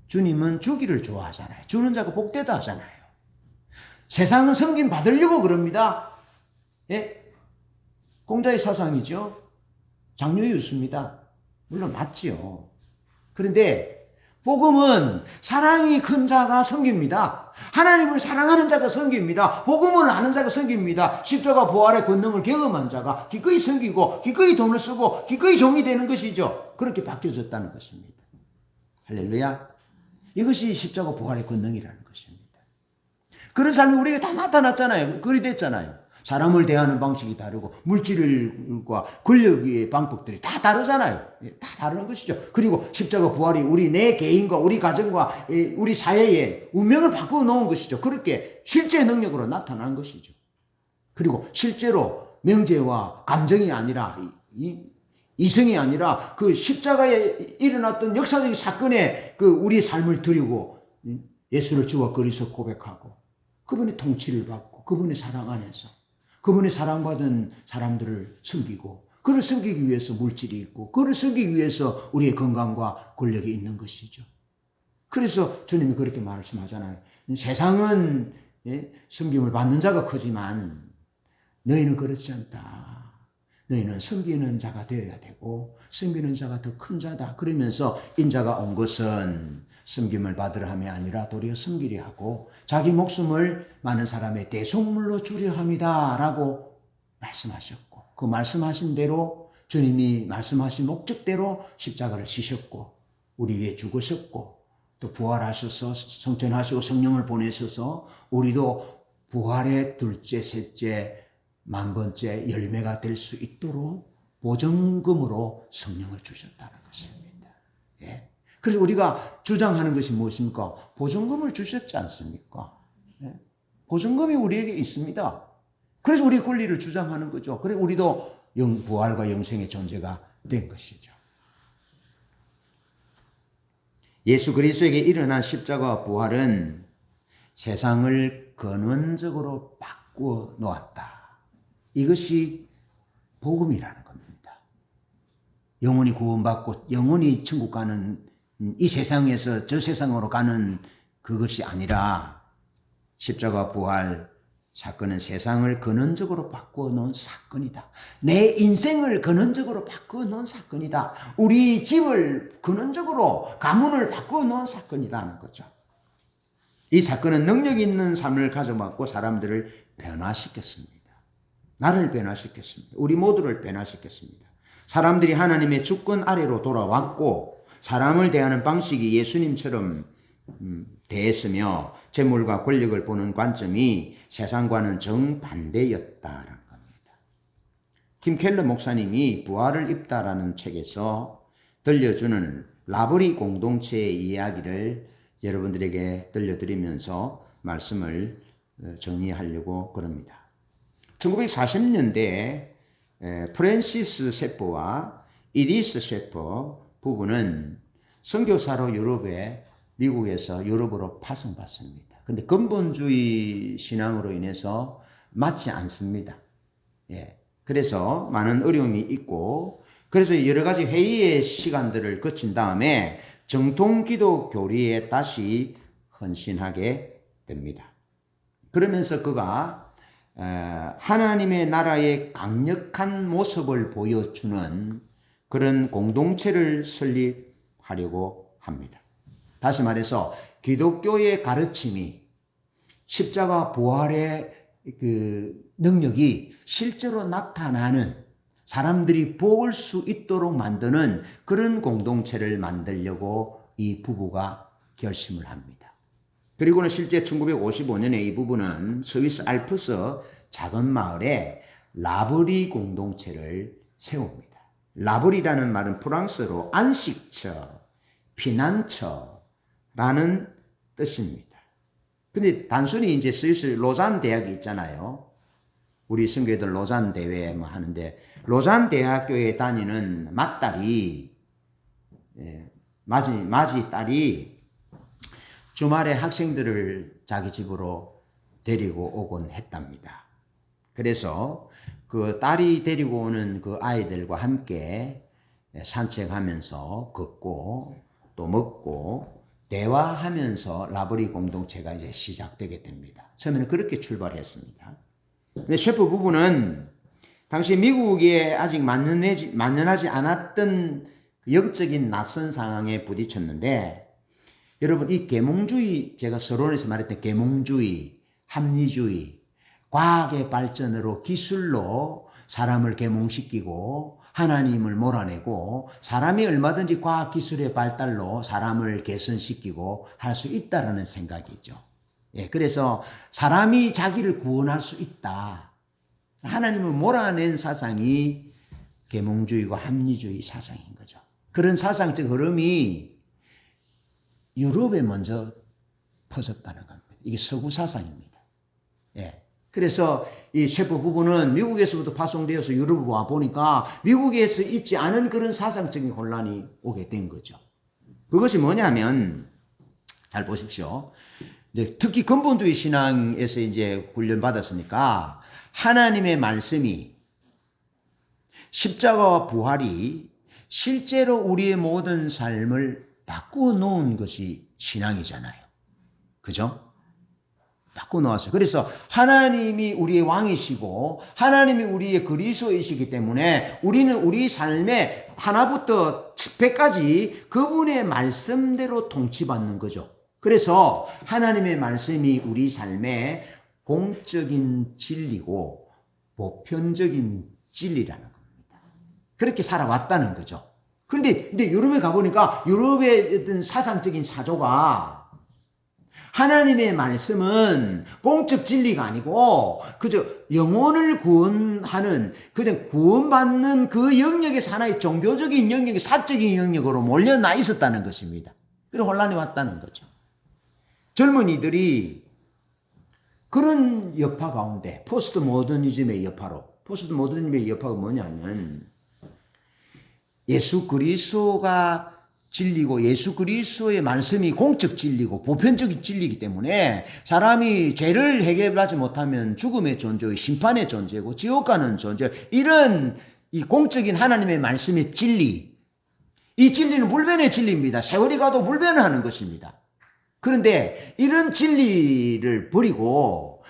주님은 주기를 좋아하잖아요. 주는 자가 복되다 하잖아요. 세상은 섬김 받으려고 그럽니다. 예? 공자의 사상이죠. 장유유습니다. 물론 맞지요. 그런데 복음은 사랑이 큰 자가 섬깁니다. 하나님을 사랑하는 자가 섬깁니다. 복음을 아는 자가 섬깁니다. 십자가 부활의 권능을 경험한 자가 기꺼이 섬기고 기꺼이 돈을 쓰고 기꺼이 종이 되는 것이죠. 그렇게 바뀌어졌다는 것입니다. 할렐루야. 이것이 십자가 부활의 권능이라는 것입니다. 그런 삶이 우리에게 다 나타났잖아요. 그리 됐잖아요. 사람을 대하는 방식이 다르고 물질과 권력의 방법들이 다 다르잖아요. 다 다른 것이죠. 그리고 십자가 부활이 우리 내 개인과 우리 가정과 우리 사회의 운명을 바꾸어 놓은 것이죠. 그렇게 실제 능력으로 나타난 것이죠. 그리고 실제로 명제와 감정이 아니라 이성이 아니라 그 십자가에 일어났던 역사적인 사건에 그 우리의 삶을 드리고 예수를 주와 그리스도 고백하고 그분의 통치를 받고 그분의 사랑 안에서 그분의 사랑받은 사람들을 섬기고 그를 섬기기 위해서 물질이 있고 그를 섬기기 위해서 우리의 건강과 권력이 있는 것이죠. 그래서 주님이 그렇게 말씀하잖아요. 세상은 섬김을 받는 자가 크지만 너희는 그렇지 않다. 너희는 섬기는 자가 되어야 되고 섬기는 자가 더 큰 자다. 그러면서 인자가 온 것은 섬김을 받으려 함이 아니라 도리어 섬기려 하고 자기 목숨을 많은 사람의 대속물로 주려 함이다 라고 말씀하셨고 그 말씀하신 대로 주님이 말씀하신 목적대로 십자가를 지셨고 우리 위해 죽으셨고 또 부활하셔서 성천하시고 성령을 보내셔서 우리도 부활의 둘째 셋째 만번째 열매가 될 수 있도록 보증금으로 성령을 주셨다는 것입니다. 예. 그래서 우리가 주장하는 것이 무엇입니까? 보증금을 주셨지 않습니까? 예. 보증금이 우리에게 있습니다. 그래서 우리 권리를 주장하는 거죠. 그래서 우리도 부활과 영생의 존재가 된 것이죠. 예수 그리스도에게 일어난 십자가와 부활은 세상을 근원적으로 바꾸어 놓았다. 이것이 복음이라는 겁니다. 영혼이 구원받고 영혼이 천국 가는 이 세상에서 저 세상으로 가는 그것이 아니라 십자가 부활 사건은 세상을 근원적으로 바꾸어 놓은 사건이다. 내 인생을 근원적으로 바꾸어 놓은 사건이다. 우리 집을 근원적으로 가문을 바꾸어 놓은 사건이라는 거죠. 이 사건은 능력 있는 삶을 가져왔고 사람들을 변화시켰습니다. 나를 변화시켰습니다. 우리 모두를 변화시켰습니다. 사람들이 하나님의 주권 아래로 돌아왔고 사람을 대하는 방식이 예수님처럼 대했으며 재물과 권력을 보는 관점이 세상과는 정반대였다라는 겁니다. 팀 켈러 목사님이 부활을 입다라는 책에서 들려주는 라브리 공동체의 이야기를 여러분들에게 들려드리면서 말씀을 정리하려고 그럽니다. 1940년대에 프랜시스 셰퍼와 이디스 셰퍼 부부는 선교사로 미국에서 유럽으로 파송받습니다. 그런데 근본주의 신앙으로 인해서 맞지 않습니다. 예. 그래서 많은 어려움이 있고, 그래서 여러 가지 회의의 시간들을 거친 다음에 정통 기독 교리에 다시 헌신하게 됩니다. 그러면서 그가 하나님의 나라의 강력한 모습을 보여주는 그런 공동체를 설립하려고 합니다. 다시 말해서 기독교의 가르침이 십자가 부활의 그 능력이 실제로 나타나는 사람들이 볼 수 있도록 만드는 그런 공동체를 만들려고 이 부부가 결심을 합니다. 그리고는 실제 1955년에 이 부부는 스위스 알프스 작은 마을에 라브리 공동체를 세웁니다. 라브리라는 말은 프랑스어로 안식처, 피난처라는 뜻입니다. 근데 단순히 이제 스위스 로잔 대학이 있잖아요. 우리 선교회들 로잔 대회 뭐 하는데, 로잔 대학교에 다니는 맏딸이, 맞이 딸이 주말에 학생들을 자기 집으로 데리고 오곤 했답니다. 그래서 그 딸이 데리고 오는 그 아이들과 함께 산책하면서 걷고 또 먹고 대화하면서 라브리 공동체가 이제 시작되게 됩니다. 처음에는 그렇게 출발했습니다. 근데 셰프 부부는 당시 미국에 아직 만연하지 않았던 영적인 낯선 상황에 부딪혔는데, 여러분 이 계몽주의, 제가 서론에서 말했던 계몽주의, 합리주의, 과학의 발전으로 기술로 사람을 계몽시키고 하나님을 몰아내고 사람이 얼마든지 과학기술의 발달로 사람을 개선시키고 할 수 있다라는 생각이죠. 그래서 사람이 자기를 구원할 수 있다. 하나님을 몰아낸 사상이 계몽주의고 합리주의 사상인 거죠. 그런 사상적 흐름이 유럽에 먼저 퍼졌다는 겁니다. 이게 서구 사상입니다. 그래서 이 셰프 부부는 미국에서부터 파송되어서 유럽으로 와 보니까 미국에서 있지 않은 그런 사상적인 혼란이 오게 된 거죠. 그것이 뭐냐면, 잘 보십시오. 이제 특히 근본주의 신앙에서 이제 훈련받았으니까 하나님의 말씀이, 십자가와 부활이 실제로 우리의 모든 삶을 바꾸어 놓은 것이 신앙이잖아요. 그죠? 바꾸어 놓았어요. 그래서 하나님이 우리의 왕이시고 하나님이 우리의 그리스도이시기 때문에 우리는 우리 삶의 하나부터 10회까지 그분의 말씀대로 통치받는 거죠. 그래서 하나님의 말씀이 우리 삶의 공적인 진리고 보편적인 진리라는 겁니다. 그렇게 살아왔다는 거죠. 근데 유럽에 가보니까 유럽의 어떤 사상적인 사조가 하나님의 말씀은 공적 진리가 아니고 그저 영혼을 구원하는, 그냥 구원받는 그 영역에서 하나의 종교적인 영역, 사적인 영역으로 몰려나 있었다는 것입니다. 그래서 혼란이 왔다는 거죠. 젊은이들이 그런 여파 가운데, 포스트 모더니즘의 여파로, 포스트 모더니즘의 여파가 뭐냐면 예수 그리스도가 진리고 예수 그리스도의 말씀이 공적 진리고 보편적인 진리이기 때문에 사람이 죄를 해결하지 못하면 죽음의 존재, 심판의 존재고 지옥 가는 존재, 이런 이 공적인 하나님의 말씀의 진리, 이 진리는 불변의 진리입니다. 세월이 가도 불변하는 것입니다. 그런데 이런 진리를 버리고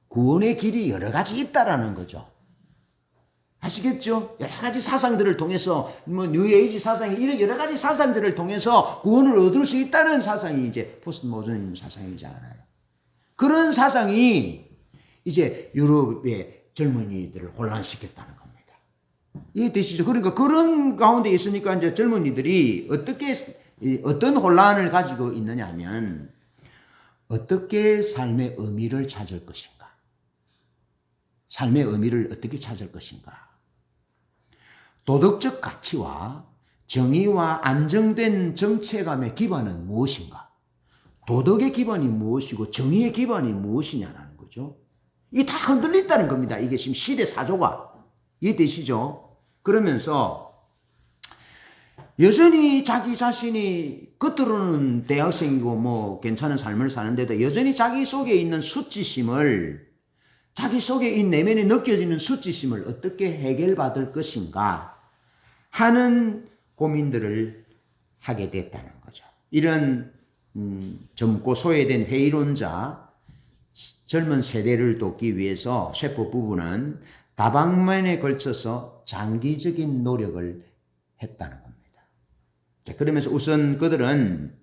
구원의 길이 여러 가지 있다라는 거죠. 아시겠죠? 여러 가지 사상들을 통해서, 뉴에이지 사상이, 이런 여러 가지 사상들을 통해서 구원을 얻을 수 있다는 사상이 이제 포스트 모더니즘 사상이잖아요. 그런 사상이 이제 유럽의 젊은이들을 혼란시켰다는 겁니다. 이해되시죠? 그러니까 그런 가운데 있으니까 이제 젊은이들이 어떤 혼란을 가지고 있느냐 하면, 어떻게 삶의 의미를 찾을 것인가? 삶의 의미를 어떻게 찾을 것인가? 도덕적 가치와 정의와 안정된 정체감의 기반은 무엇인가? 도덕의 기반이 무엇이고 정의의 기반이 무엇이냐라는 거죠. 이게 다 흔들린다는 겁니다. 이게 지금 시대 사조가. 이해되시죠? 그러면서 여전히 자기 자신이 겉으로는 대학생이고 뭐 괜찮은 삶을 사는데도 여전히 자기 속에 있는 수치심을, 자기 속에 이 내면에 느껴지는 수치심을 어떻게 해결받을 것인가 하는 고민들을 하게 됐다는 거죠. 이런 젊고 소외된 회의론자, 젊은 세대를 돕기 위해서 셰프 부부는 다방면에 걸쳐서 장기적인 노력을 했다는 겁니다. 자, 그러면서 우선 그들은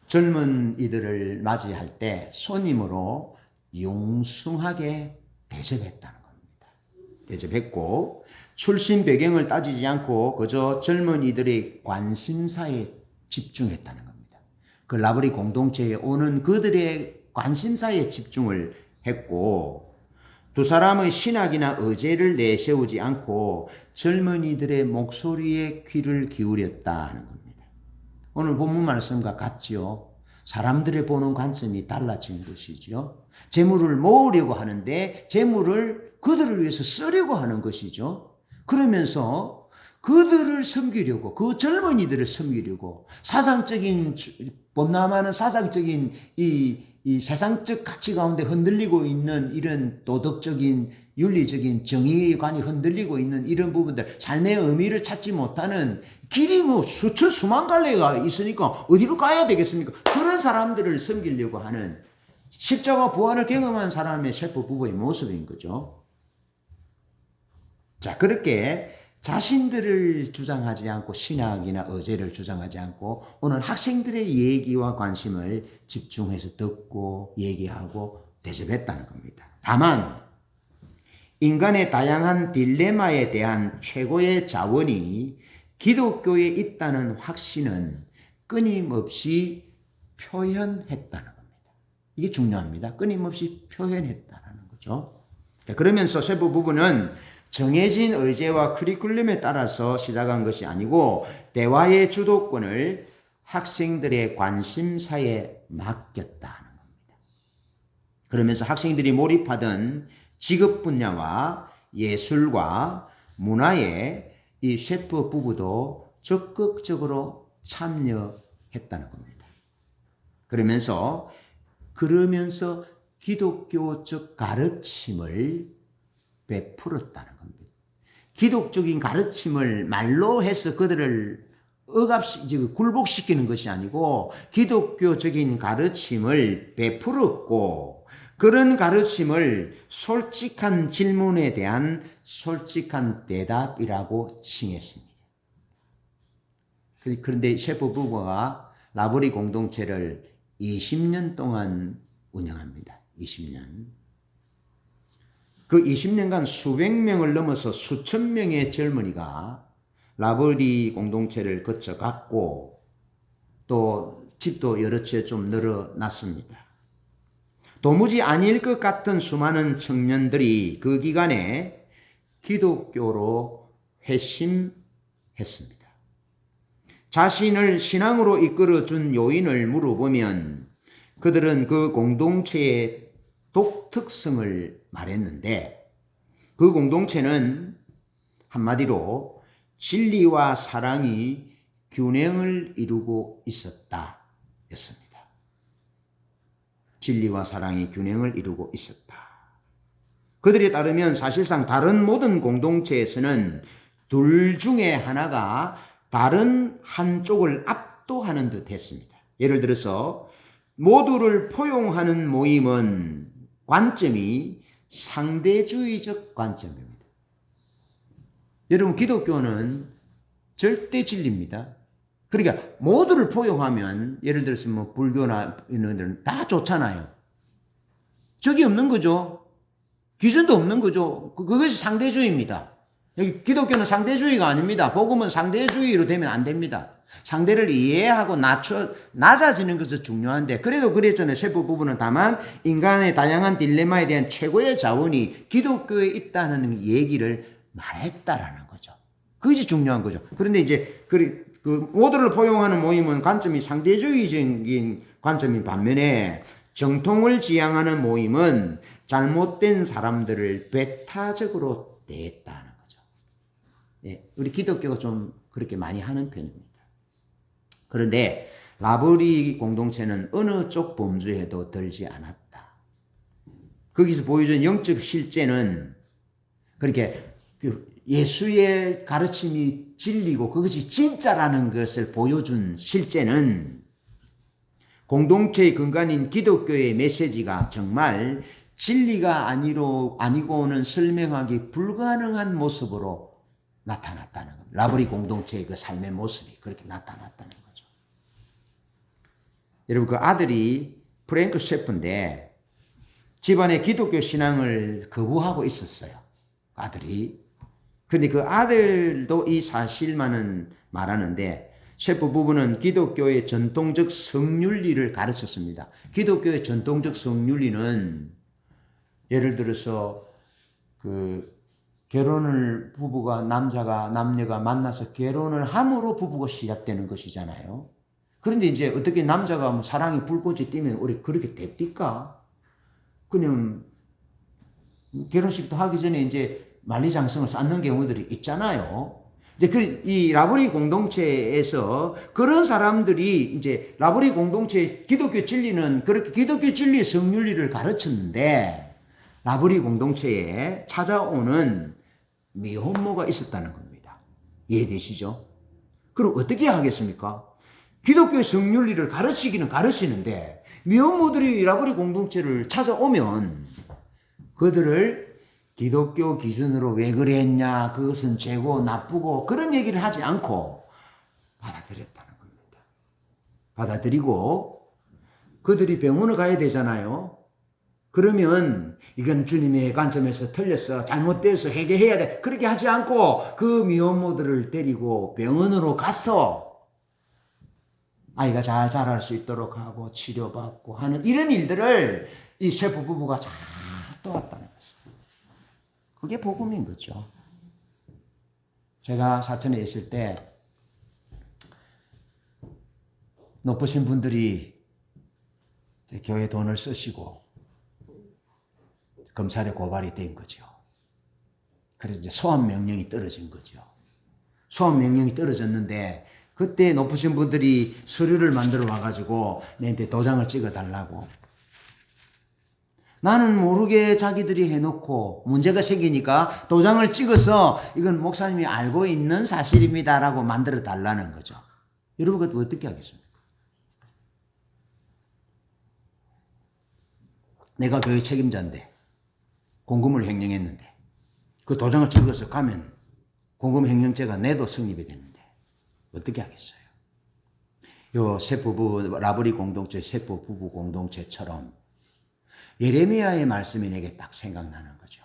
젊은이들을 맞이할 때 손님으로 융숭하게 대접했다는 겁니다. 대접했고 출신 배경을 따지지 않고 그저 젊은이들의 관심사에 집중했다는 겁니다. 그 라브리 공동체에 오는 그들의 관심사에 집중을 했고, 두 사람의 신학이나 의제를 내세우지 않고 젊은이들의 목소리에 귀를 기울였다는 겁니다. 오늘 본문 말씀과 같지요. 사람들의 보는 관점이 달라진 것이죠. 재물을 모으려고 하는데 재물을 그들을 위해서 쓰려고 하는 것이죠. 그러면서 그들을 섬기려고, 그 젊은이들을 섬기려고 사상적인, 범람하는 사상적인 이 세상적 가치 가운데 흔들리고 있는 이런 도덕적인, 윤리적인 정의관이 흔들리고 있는 이런 부분들, 삶의 의미를 찾지 못하는 길이 뭐 수만 갈래가 있으니까 어디로 가야 되겠습니까? 그런 사람들을 섬기려고 하는 십자가 부활을 경험한 사람의 셰프 부부의 모습인 거죠. 자, 그렇게 자신들을 주장하지 않고 신학이나 의제를 주장하지 않고 오늘 학생들의 얘기와 관심을 집중해서 듣고 얘기하고 대접했다는 겁니다. 다만 인간의 다양한 딜레마에 대한 최고의 자원이 기독교에 있다는 확신은 끊임없이 표현했다는 겁니다. 이게 중요합니다. 끊임없이 표현했다는 거죠. 그러면서 셰프 부부는 정해진 의제와 커리큘럼에 따라서 시작한 것이 아니고 대화의 주도권을 학생들의 관심사에 맡겼다는 겁니다. 그러면서 학생들이 몰입하던 직업 분야와 예술과 문화에 이 셰프 부부도 적극적으로 참여했다는 겁니다. 그러면서 기독교적 가르침을 베풀었다는 겁니다. 기독적인 가르침을 말로 해서 그들을 굴복시키는 것이 아니고 기독교적인 가르침을 베풀었고 그런 가르침을 솔직한 질문에 대한 솔직한 대답이라고 칭했습니다. 그런데 셰프 부부가 라보리 공동체를 20년 동안 운영합니다. 20년. 그 20년간 수백 명을 넘어서 수천 명의 젊은이가 라보리 공동체를 거쳐갔고 또 집도 여러 채 좀 늘어났습니다. 도무지 아닐 것 같은 수많은 청년들이 그 기간에 기독교로 회심했습니다. 자신을 신앙으로 이끌어준 요인을 물어보면 그들은 그 공동체의 독특성을 말했는데 그 공동체는 한마디로 진리와 사랑이 균형을 이루고 있었다 였습니다. 진리와 사랑이 균형을 이루고 있었다. 그들에 따르면 사실상 다른 모든 공동체에서는 둘 중에 하나가 다른 한쪽을 압도하는 듯 했습니다. 예를 들어서 모두를 포용하는 모임은 관점이 상대주의적 관점입니다. 여러분, 기독교는 절대 진리입니다. 그러니까 모두를 포용하면 예를 들어서 뭐 불교나 이런 데는 다 좋잖아요. 적이 없는 거죠. 기준도 없는 거죠. 그것이 상대주의입니다. 여기 기독교는 상대주의가 아닙니다. 복음은 상대주의로 되면 안 됩니다. 상대를 이해하고 낮아지는 것이 중요한데 그래도 그랬잖아요. 셰프 부부는 다만 인간의 다양한 딜레마에 대한 최고의 자원이 기독교에 있다는 얘기를 말했다라는 거죠. 그것이 중요한 거죠. 그런데 이제 그 모두를 포용하는 모임은 관점이 상대주의적인 관점인 반면에 정통을 지향하는 모임은 잘못된 사람들을 배타적으로 대했다는 거죠. 예, 우리 기독교가 좀 그렇게 많이 하는 편입니다. 그런데 라보리 공동체는 어느 쪽 범주에도 들지 않았다. 거기서 보여준 영적 실제는 그렇게 예수의 가르침이 진리고 그것이 진짜라는 것을 보여준 실제는 공동체의 근간인 기독교의 메시지가 정말 진리가 아니고는 설명하기 불가능한 모습으로 나타났다는 겁니다. 라보리 공동체의 그 삶의 모습이 그렇게 나타났다는 거죠. 여러분, 그 아들이 프랭크 셰프인데 집안에 기독교 신앙을 거부하고 있었어요. 아들이. 그런데 그 아들도 이 사실만은 말하는데 셰프 부부는 기독교의 전통적 성윤리를 가르쳤습니다. 기독교의 전통적 성윤리는 예를 들어서 결혼을 남녀가 만나서 결혼을 함으로 부부가 시작되는 것이잖아요. 그런데 이제 어떻게 남자가 뭐 사랑이 불꽃이 띄면 우리 그렇게 됩니까? 그냥 결혼식도 하기 전에 이제 만리장성을 쌓는 경우들이 있잖아요. 이제 이 라브리 공동체에서 그런 사람들이 이제 라브리 공동체 기독교 진리는 그렇게 기독교 진리의 성윤리를 가르쳤는데 라브리 공동체에 찾아오는 미혼모가 있었다는 겁니다. 이해되시죠? 그럼 어떻게 하겠습니까? 기독교의 성윤리를 가르치기는 가르치는데 미혼모들이 라브리 공동체를 찾아오면 그들을 기독교 기준으로 왜 그랬냐, 그것은 죄고 나쁘고 그런 얘기를 하지 않고 받아들였다는 겁니다. 받아들이고 그들이 병원을 가야 되잖아요. 그러면 이건 주님의 관점에서 틀렸어, 잘못돼서 회개해야 돼, 그렇게 하지 않고 그 미혼모들을 데리고 병원으로 가서 아이가 잘 자랄 수 있도록 하고 치료받고 하는 이런 일들을 이 셰프 부부가 잘 도왔다는 것입니다. 그게 복음인 거죠. 제가 사천에 있을 때 높으신 분들이 교회 돈을 쓰시고 검찰에 고발이 된 거죠. 그래서 이제 소환 명령이 떨어진 거죠. 소환 명령이 떨어졌는데 그때 높으신 분들이 서류를 만들어 와가지고 내한테 도장을 찍어달라고. 나는 모르게 자기들이 해놓고 문제가 생기니까 도장을 찍어서 이건 목사님이 알고 있는 사실입니다라고 만들어 달라는 거죠. 여러분 그것도 어떻게 하겠습니까? 내가 교회 책임자인데 공금을 횡령했는데 그 도장을 찍어서 가면 공금 횡령죄가 내도 성립이 되는데 어떻게 하겠어요? 요 세부부 라브리 공동체 세부부부 공동체처럼 예레미야의 말씀이 내게 딱 생각나는 거죠.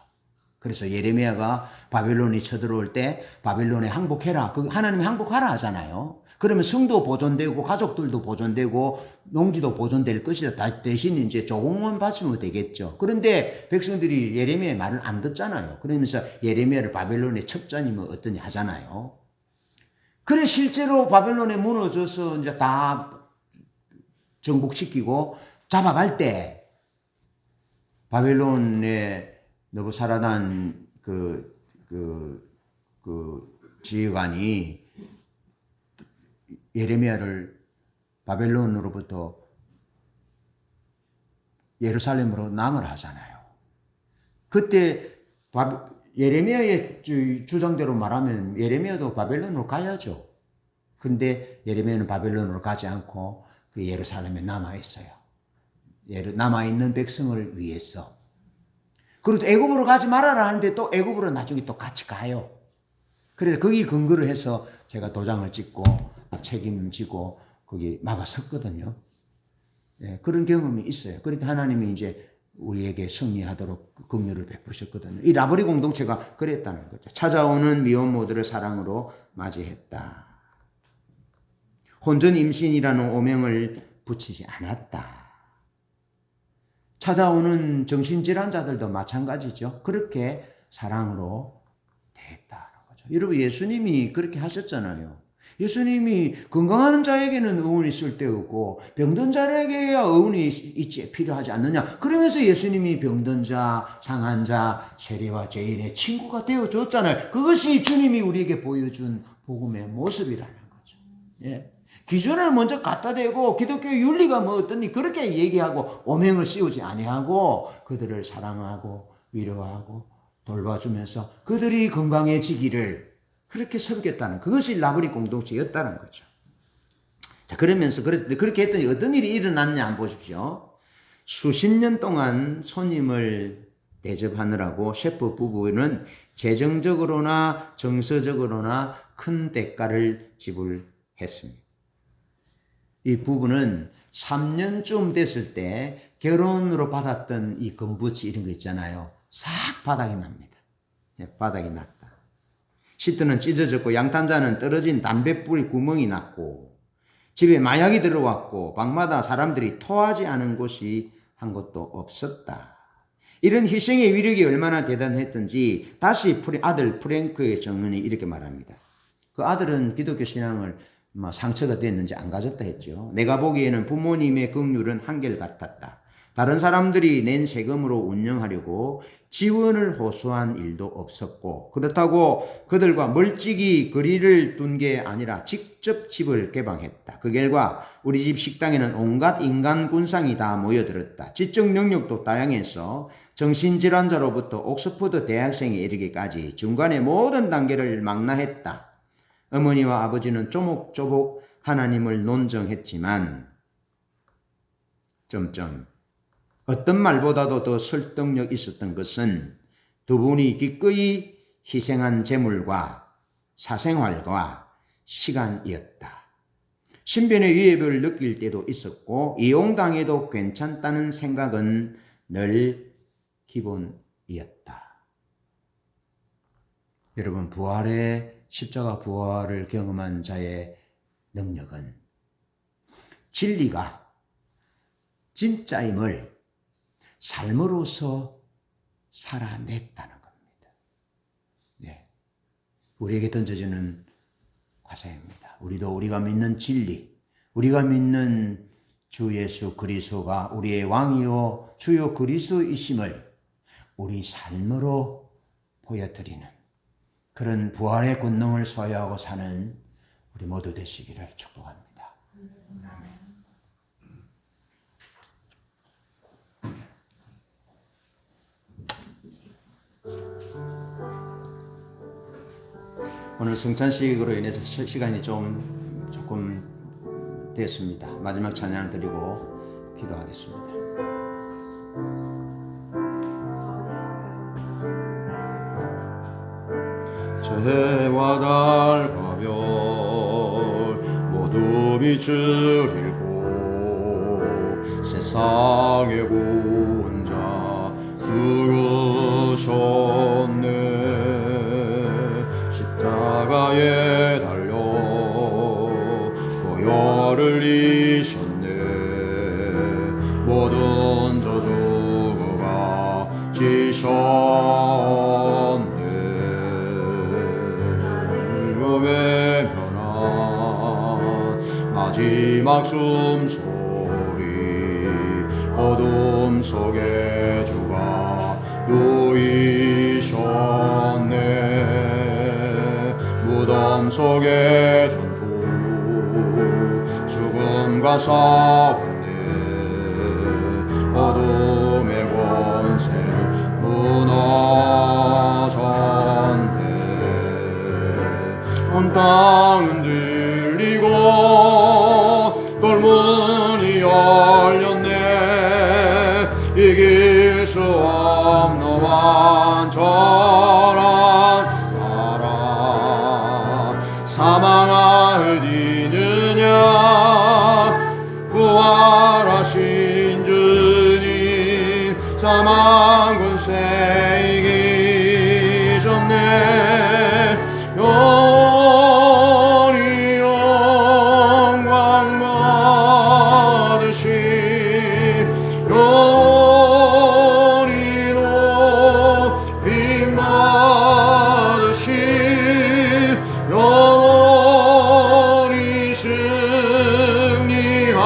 그래서 예레미야가 바벨론이 쳐들어올 때 바벨론에 항복해라. 하나님이 항복하라 하잖아요. 그러면 성도 보존되고 가족들도 보존되고 농지도 보존될 것이다. 대신 이제 조공만 바치면 되겠죠. 그런데 백성들이 예레미야의 말을 안 듣잖아요. 그러면서 예레미야를 바벨론의 첩자니면 어떠냐 하잖아요. 그래 실제로 바벨론에 무너져서 이제 다 정복시키고 잡아갈 때 바벨론의 느부사라단 지휘관이 예레미야를 바벨론으로부터 예루살렘으로 남을 하잖아요. 그때 예레미야의 주장대로 말하면 예레미야도 바벨론으로 가야죠. 근데 예레미야는 바벨론으로 가지 않고 그 예루살렘에 남아있어요. 남아있는 백성을 위해서. 그리고 또 애굽으로 가지 말아라 하는데 또 애굽으로 나중에 또 같이 가요. 그래서 거기 근거를 해서 제가 도장을 찍고 책임지고 거기 막아섰거든요. 예, 그런 경험이 있어요. 그러니까 하나님이 이제 우리에게 승리하도록 긍휼을 베푸셨거든요. 이 라브리 공동체가 그랬다는 거죠. 찾아오는 미혼모들을 사랑으로 맞이했다. 혼전 임신이라는 오명을 붙이지 않았다. 찾아오는 정신질환자들도 마찬가지죠. 그렇게 사랑으로 대했다는 거죠. 여러분 예수님이 그렇게 하셨잖아요. 예수님이 건강한 자에게는 의원이 쓸데없고 병든 자에게야 의원이 있지 필요하지 않느냐. 그러면서 예수님이 병든 자, 상한 자, 세리와 죄인의 친구가 되어줬잖아요. 그것이 주님이 우리에게 보여준 복음의 모습이라는 거죠. 예. 기준을 먼저 갖다 대고 기독교 윤리가 뭐 어떠니 그렇게 얘기하고 오명을 씌우지 아니하고 그들을 사랑하고 위로하고 돌봐주면서 그들이 건강해지기를 그렇게 섬겼다는 그것이 라브리 공동체였다는 거죠. 자, 그러면서 그렇게 했더니 어떤 일이 일어났냐 한번 보십시오. 수십 년 동안 손님을 대접하느라고 셰프 부부는 재정적으로나 정서적으로나 큰 대가를 지불했습니다. 이 부부는 3년쯤 됐을 때 결혼으로 받았던 이 금부치 이런 거 있잖아요. 싹 바닥이 납니다. 바닥이 났다. 시트는 찢어졌고 양탄자는 떨어진 담뱃불이 구멍이 났고 집에 마약이 들어왔고 방마다 사람들이 토하지 않은 곳이 한 곳도 없었다. 이런 희생의 위력이 얼마나 대단했던지 다시 아들 프랭크의 증언이 이렇게 말합니다. 그 아들은 기독교 신앙을 상처가 됐는지 안 가졌다 했죠. 내가 보기에는 부모님의 긍휼은 한결같았다. 다른 사람들이 낸 세금으로 운영하려고 지원을 호소한 일도 없었고, 그렇다고 그들과 멀찍이 거리를 둔 게 아니라 직접 집을 개방했다. 그 결과 우리 집 식당에는 온갖 인간 군상이 다 모여들었다. 지적 능력도 다양해서 정신질환자로부터 옥스퍼드 대학생에 이르기까지 중간의 모든 단계를 망라했다. 어머니와 아버지는 조목조목 하나님을 논정했지만 어떤 말보다도 더 설득력 있었던 것은 두 분이 기꺼이 희생한 재물과 사생활과 시간이었다. 신변의 위협을 느낄 때도 있었고 이용당해도 괜찮다는 생각은 늘 기본이었다. 여러분, 십자가 부활을 경험한 자의 능력은 진리가 진짜임을 삶으로서 살아냈다는 겁니다. 네. 우리에게 던져지는 과제입니다. 우리가 믿는 진리, 우리가 믿는 주 예수 그리스도가 우리의 왕이요 주요 그리스도이심을 우리 삶으로 보여드리는 그런 부활의 권능을 소유하고 사는 우리 모두 되시기를 축복합니다. 아멘. 오늘 성찬식으로 인해서 시간이 조금 됐습니다. 마지막 찬양 드리고 기도하겠습니다. 해와 달과 별 모두 빛을 잃고 세상의 구원자 죽으셨네. 십자가에 달려 보혈을 이셨네. 모든 저주가 지셨네. 마지막 숨소리 어둠 속에 주가 누이셨네. 무덤 속에 전투 죽음과 싸웠네. 어둠의 권세를 무너졌네. 온 땅은 들리고 돌문이 열렸네. 이길 수 없는 완전한 사랑. 사망을 이느냐 부활하신 주님. 사망 권세 이기셨네. 영원히 영광 받으신 영원히 높임 받으신 영원히 승리하신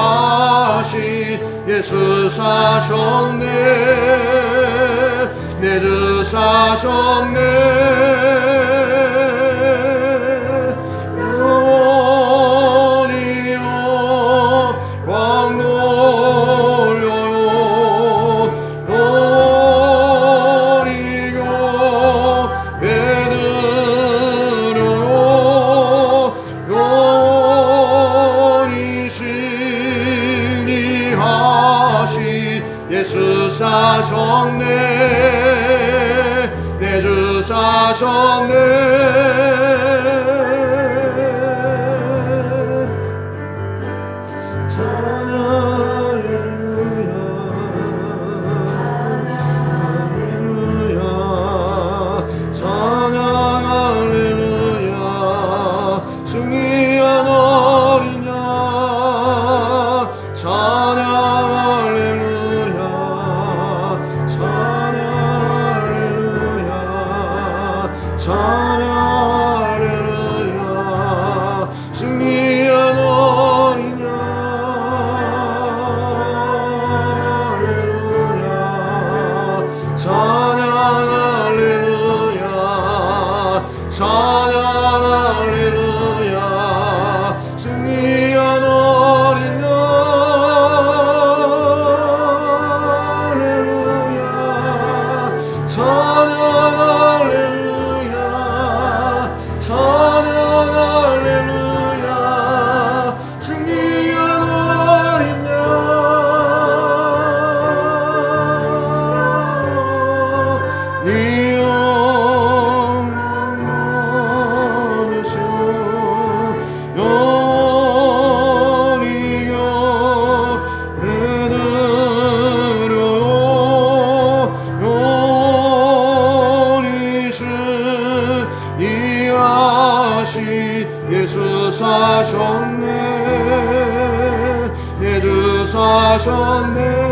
예수 사셨네. 내 주 사셨네. 예수 사셨네. 내 주 사셨네. 찬양 사셨네.